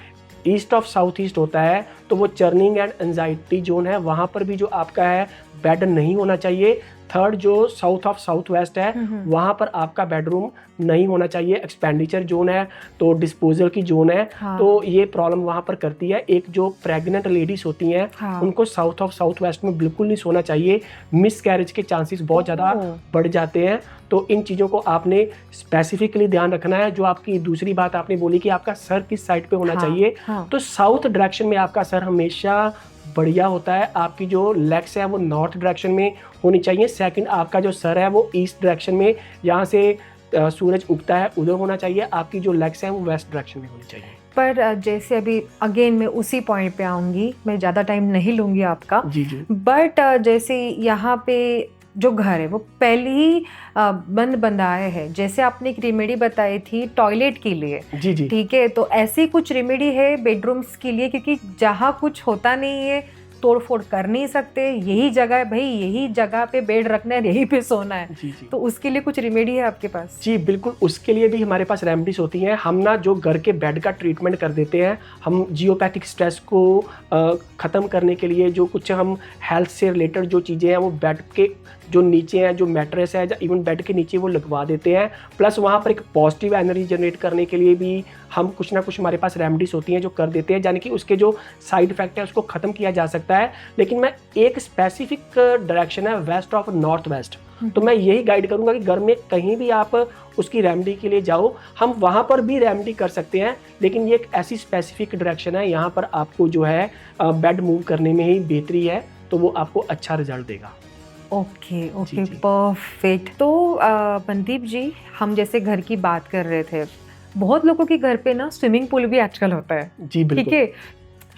ईस्ट ऑफ साउथ ईस्ट होता है, तो वो चर्निंग एंड एंजाइटी जोन है, वहाँ पर भी जो आपका है बेड नहीं होना चाहिए। थर्ड जो साउथ ऑफ साउथ वेस्ट है, वहाँ पर आपका बेडरूम नहीं होना चाहिए। एक्सपेंडिचर जोन है, तो डिस्पोजल की जोन है।
हाँ।
तो ये प्रॉब्लम वहाँ पर करती है। एक जो प्रेग्नेंट लेडीज होती हैं,
हाँ।
उनको साउथ ऑफ साउथ वेस्ट में बिल्कुल नहीं सोना चाहिए। मिस कैरेज के चांसेस बहुत ज़्यादा
ओह।
बढ़ जाते हैं। तो इन चीज़ों को आपने स्पेसिफिकली ध्यान रखना है। जो आपकी दूसरी बात आपने बोली कि आपका सर किस साइड पे होना
हाँ,
चाहिए,
हाँ।
तो साउथ डायरेक्शन में आपका सर हमेशा बढ़िया होता है। आपकी जो लेग्स है वो नॉर्थ डायरेक्शन में होनी चाहिए। सेकंड, आपका जो सर है वो ईस्ट डायरेक्शन में, यहाँ से सूरज उगता है उधर होना चाहिए। आपकी जो लेग्स हैं वो वेस्ट डायरेक्शन में होनी चाहिए।
पर जैसे अभी अगेन मैं उसी पॉइंट पे आऊँगी, मैं ज़्यादा टाइम नहीं लूँगी आपका।
जी, जी।
बट जैसे यहाँ पे जो घर है वो पहले ही बंद बंदाए है, जैसे आपने एक रेमेडी बताई थी टॉयलेट के लिए,
जी, जी।
ठीक है, तो ऐसी कुछ रेमेडी है बेडरूम्स के लिए, क्योंकि जहाँ कुछ होता नहीं है तोड़ फोड़ कर नहीं सकते, यही जगह है भाई, यही जगह पे बेड रखना है, यहीं पे सोना है,
जी, जी।
तो उसके लिए कुछ रेमेडी है आपके पास?
जी, बिल्कुल, उसके लिए भी हमारे पास रेमेडीज़ होती हैं। हम ना जो घर के बेड का ट्रीटमेंट कर देते हैं, हम जियोपैथिक स्ट्रेस को ख़त्म करने के लिए जो कुछ हम हेल्थ से रिलेटेड जो चीज़ें हैं, वो बेड के जो नीचे हैं, जो मैट्रेस है, इवन बेड के नीचे वो लगवा देते हैं। प्लस वहाँ पर एक पॉजिटिव एनर्जी जनरेट करने के लिए भी हम कुछ ना कुछ हमारे पास रेमेडीज़ होती हैं जो कर देते हैं, यानी कि उसके जो साइड इफ़ेक्ट है उसको ख़त्म किया जा सकता है। लेकिन मैं एक स्पेसिफिक डायरेक्शन है वेस्ट ऑफ नॉर्थ वेस्ट, तो मैं यही गाइड करूंगा कि घर में कहीं भी आप उसकी रेमेडी के लिए जाओ, हम वहाँ पर भी रेमेडी कर सकते हैं, लेकिन ये एक ऐसी स्पेसिफिक डायरेक्शन है, यहाँ पर आपको जो है बेड मूव करने में ही बेहतरी है, तो वो आपको अच्छा रिजल्ट देगा।
ओके ओके,
जी।
परफेक्ट। तो मनदीप जी, हम जैसे घर की बात कर रहे थे, बहुत लोगों के घर पे ना स्विमिंग पूल भी आजकल होता है,
जी,
ठीक
बिल्कुल।
है,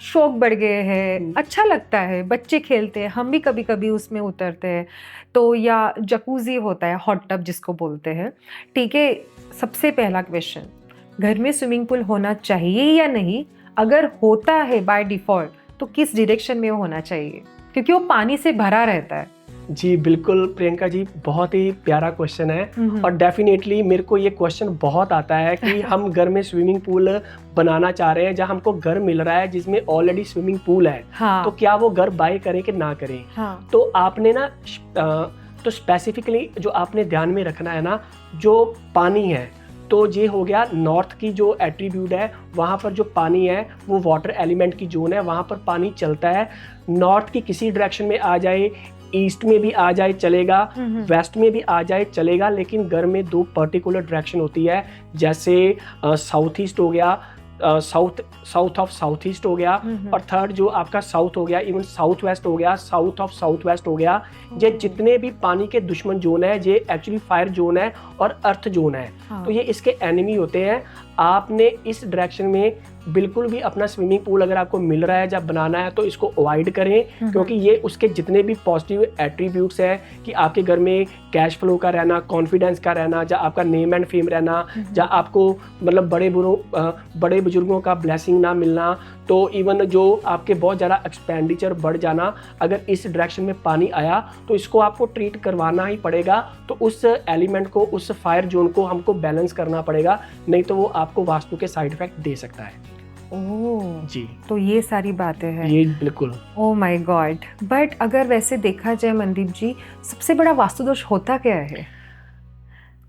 शौक बढ़ गए हैं, अच्छा लगता है, बच्चे खेलते हैं, हम भी कभी कभी उसमें उतरते हैं, तो या जकूजी होता है, हॉट टब जिसको बोलते हैं, ठीक है। सबसे पहला क्वेश्चन, घर में स्विमिंग पूल होना चाहिए या नहीं? अगर होता है बाय डिफॉल्ट, तो किस डायरेक्शन में वो होना चाहिए, क्योंकि वो पानी से भरा रहता है।
जी, बिल्कुल प्रियंका जी, बहुत ही प्यारा क्वेश्चन है और डेफिनेटली मेरे को ये क्वेश्चन बहुत आता है कि हम घर में स्विमिंग पूल बनाना चाह रहे हैं, जहाँ हमको घर मिल रहा है जिसमें ऑलरेडी स्विमिंग पूल है,
हाँ।
तो क्या वो घर बाय करें कि ना करें?
हाँ।
तो आपने ना तो स्पेसिफिकली जो आपने ध्यान में रखना है ना, जो पानी है, तो ये हो गया नॉर्थ की जो एट्रीब्यूट है, वहाँ पर जो पानी है वो वाटर एलिमेंट की जोन है, वहाँ पर पानी चलता है। नॉर्थ की किसी डायरेक्शन में आ जाए, ईस्ट में भी आ जाए चलेगा, वेस्ट में भी आ जाए चलेगा, लेकिन घर में दो पर्टिकुलर डायरेक्शन होती है, जैसे साउथ ईस्ट हो गया, साउथ ऑफ साउथ ईस्ट हो गया, और थर्ड जो आपका साउथ हो गया, इवन साउथ वेस्ट हो गया, साउथ ऑफ साउथ वेस्ट हो गया। ये जितने भी पानी के दुश्मन जोन है, ये एक्चुअली फायर जोन है और अर्थ जोन है,
हाँ।
तो ये इसके एनिमी होते हैं। आपने इस डायरेक्शन में बिल्कुल भी अपना स्विमिंग पूल अगर आपको मिल रहा है जब बनाना है तो इसको अवॉइड करें, क्योंकि ये उसके जितने भी पॉजिटिव एट्रीब्यूट्स हैं कि आपके घर में कैश फ्लो का रहना, कॉन्फिडेंस का रहना, या आपका नेम एंड फेम रहना, या आपको मतलब बड़े बुजुर्गों का ब्लेसिंग ना मिलना, तो इवन जो आपके बहुत ज़्यादा एक्सपेंडिचर बढ़ जाना, अगर इस डायरेक्शन में पानी आया तो इसको आपको ट्रीट करवाना ही पड़ेगा। तो उस एलिमेंट को, उस फायर जोन को हमको बैलेंस करना पड़ेगा, नहीं तो वो आपको वास्तु के साइड इफेक्ट दे सकता है।
ओह
जी,
तो ये सारी बातें हैं।
ये बिल्कुल।
Oh my God. बट अगर वैसे देखा जाए मनदीप जी, सबसे बड़ा वास्तु दोष होता क्या है?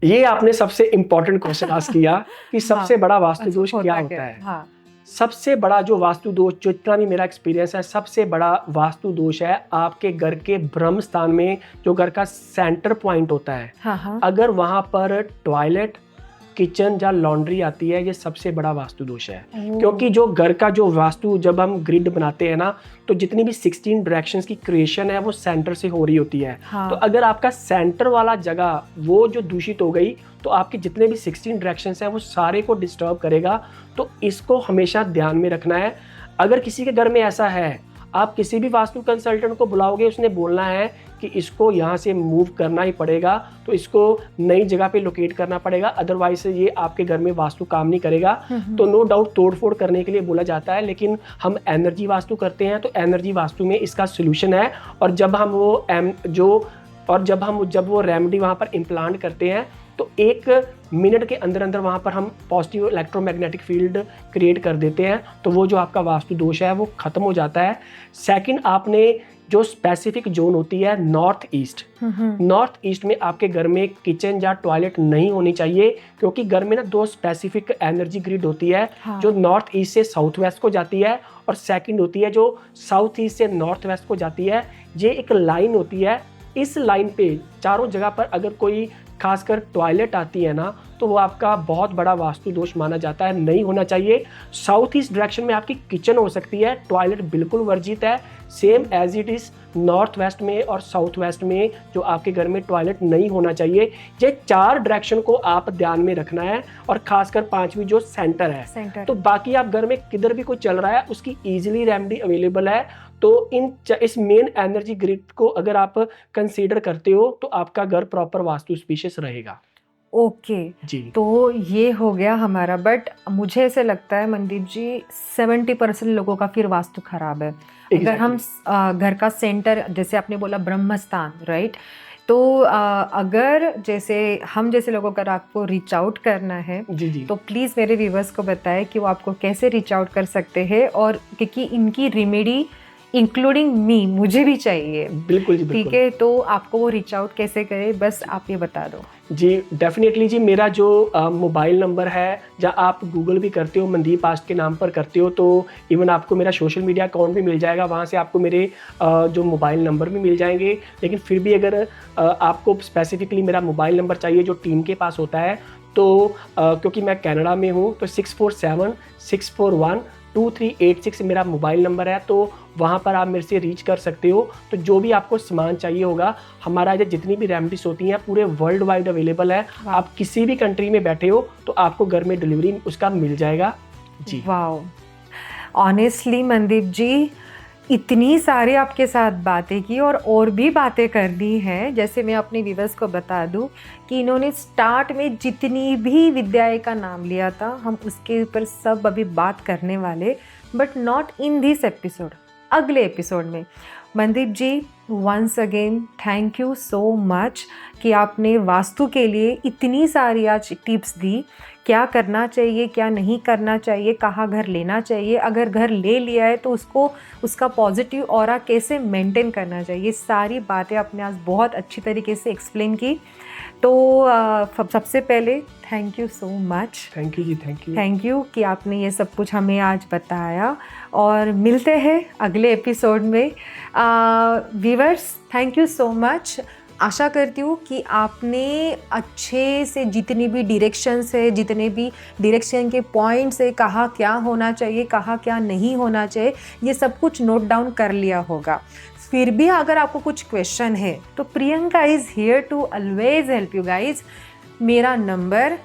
ये आपने सबसे इम्पोर्टेंट क्वेश्चन आस्क किया कि सबसे बड़ा वास्तु दोष क्या होता है।
हाँ।
सबसे बड़ा जो वास्तु दोष, जो इतना भी मेरा एक्सपीरियंस है, सबसे बड़ा वास्तु दोष है आपके घर के ब्रह्म स्थान में जो घर का सेंटर पॉइंट होता है।
हाँ।
अगर वहां पर टॉयलेट, किचन या लॉन्ड्री आती है, ये सबसे बड़ा वास्तु दोष है। क्योंकि जो घर का जो वास्तु, जब हम ग्रिड बनाते हैं ना, तो जितनी भी 16 डायरेक्शंस की क्रिएशन है वो सेंटर से हो रही होती है।
हाँ।
तो अगर आपका सेंटर वाला जगह वो जो दूषित हो गई तो आपके जितने भी 16 डायरेक्शंस हैं वो सारे को डिस्टर्ब करेगा। तो इसको हमेशा ध्यान में रखना है। अगर किसी के घर में ऐसा है, आप किसी भी वास्तु कंसल्टेंट को बुलाओगे, उसने बोलना है कि इसको यहाँ से मूव करना ही पड़ेगा, तो इसको नई जगह पे लोकेट करना पड़ेगा, अदरवाइज ये आपके घर में वास्तु काम नहीं करेगा। तो नो डाउट तोड़फोड़ करने के लिए बोला जाता है, लेकिन हम एनर्जी वास्तु करते हैं, तो एनर्जी वास्तु में इसका सोल्यूशन है। और जब हम वो रेमेडी वहाँ पर इम्प्लांट करते हैं तो 1 मिनट के अंदर अंदर वहाँ पर हम पॉजिटिव इलेक्ट्रोमैग्नेटिक फील्ड क्रिएट कर देते हैं, तो वो जो आपका वास्तु दोष है वो ख़त्म हो जाता है। सेकंड, आपने जो स्पेसिफिक जोन होती है नॉर्थ ईस्ट में आपके घर में किचन या टॉयलेट नहीं होनी चाहिए, क्योंकि घर में ना 2 स्पेसिफिक एनर्जी ग्रिड होती है। हाँ। जो नॉर्थ ईस्ट से साउथ वेस्ट को जाती है, और सेकंड होती है जो साउथ ईस्ट से नॉर्थ वेस्ट को जाती है। ये एक लाइन होती है, इस लाइन पे चारों जगह पर अगर कोई खासकर टॉयलेट आती है ना, तो वो आपका बहुत बड़ा वास्तु दोष माना जाता है, नहीं होना चाहिए। साउथ ईस्ट डायरेक्शन में आपकी किचन हो सकती है, टॉयलेट बिल्कुल वर्जित है। Same as it is north west में और साउथ वेस्ट में जो आपके घर में टॉयलेट नहीं होना चाहिए। ये 4 डायरेक्शन को आप ध्यान में रखना है, और खासकर 5वीं जो सेंटर है। तो बाकी आप घर में किधर भी कोई चल रहा है उसकी इजीली रेमेडी अवेलेबल है। तो इस मेन एनर्जी ग्रिड को अगर आप कंसीडर करते हो तो आपका घर प्रॉपर वास्तु स्पीशियस रहेगा।
ओके
जी,
तो ये हो गया हमारा। बट मुझे ऐसे लगता है मनदीप जी 70% लोगों का फिर वास्तु खराब है। अगर हम घर का सेंटर, जैसे आपने बोला ब्रह्मस्थान, राइट, तो अगर जैसे हम जैसे लोगों का आपको रीच आउट करना है,
जी,
तो प्लीज़ मेरे व्यूवर्स को बताएं कि वो आपको कैसे रीच आउट कर सकते हैं, और क्योंकि इनकी रेमेडी इंक्लूडिंग मी मुझे भी चाहिए।
बिल्कुल जी, बिल्कुल।
ठीक है, तो आपको वो रीच आउट कैसे करें, बस आप ये बता दो।
जी डेफिनेटली जी, मेरा जो मोबाइल नंबर है, या आप गूगल भी करते हो मनदीप आस्ट के नाम पर करते हो, तो इवन आपको मेरा सोशल मीडिया अकाउंट भी मिल जाएगा, वहाँ से आपको मेरे जो मोबाइल नंबर भी मिल जाएंगे। लेकिन फिर भी अगर आपको स्पेसिफिकली मेरा मोबाइल नंबर चाहिए जो टीम के पास होता है, तो क्योंकि मैं कनाडा में हूँ, तो 6476412386 मेरा मोबाइल नंबर है, तो वहाँ पर आप मेरे से रीच कर सकते हो। तो जो भी आपको सामान चाहिए होगा, हमारा ये जितनी भी रेमेडीज होती हैं पूरे वर्ल्ड वाइड अवेलेबल है। आप किसी भी कंट्री में बैठे हो तो आपको घर में डिलीवरी उसका मिल जाएगा। जी, वाओ,
ऑनेस्टली मनदीप जी, इतनी सारी आपके साथ बातें की और भी बातें करनी है। जैसे मैं अपने व्यूअर्स को बता दूं कि इन्होंने स्टार्ट में जितनी भी विद्याएं का नाम लिया था, हम उसके ऊपर सब अभी बात करने वाले, but not in this episode, अगले एपिसोड में। Mandeep ji, once again thank you so much कि आपने वास्तु के लिए इतनी सारी आज टिप्स दी, क्या करना चाहिए, क्या नहीं करना चाहिए, कहाँ घर लेना चाहिए, अगर घर ले लिया है तो उसका पॉजिटिव ऑरा कैसे मेंटेन करना चाहिए, सारी बातें आपने आज बहुत अच्छी तरीके से एक्सप्लेन की। तो सबसे पहले thank you so much.
Thank you ji,
thank you कि आपने ये सब कुछ हमें आज बताया, और मिलते हैं अगले एपिसोड में। Viewers, thank you so much. आशा करती हूँ कि आपने अच्छे से जितनी भी डायरेक्शंस है, जितने भी डायरेक्शन के पॉइंट्स है, कहाँ क्या होना चाहिए, कहाँ क्या नहीं होना चाहिए, ये सब कुछ नोट डाउन कर लिया होगा। फिर भी अगर आपको कुछ क्वेश्चन है तो Priyanka is here to always help you guys. मेरा नंबर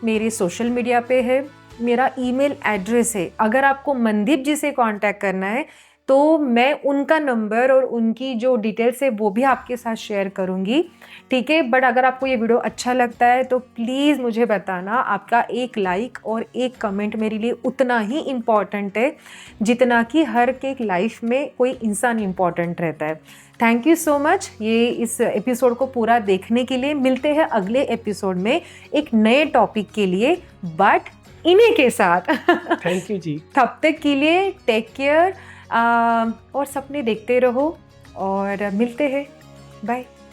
मेरे सोशल मीडिया पे है, मेरा ईमेल एड्रेस है। अगर आपको मनदीप जी से कांटेक्ट करना है तो मैं उनका नंबर और उनकी जो डिटेल्स है वो भी आपके साथ शेयर करूँगी, ठीक है। बट अगर आपको ये वीडियो अच्छा लगता है तो प्लीज़ मुझे बताना। आपका एक लाइक और एक कमेंट मेरे लिए उतना ही इम्पॉर्टेंट है जितना कि हर एक लाइफ में कोई इंसान इम्पॉर्टेंट रहता है। थैंक यू सो मच ये इस एपिसोड को पूरा देखने के लिए। मिलते हैं अगले एपिसोड में एक नए टॉपिक के लिए, बट इन्हीं के साथ।
थैंक यू जी।
तब तक के लिए टेक केयर और सपने देखते रहो और मिलते हैं। बाय।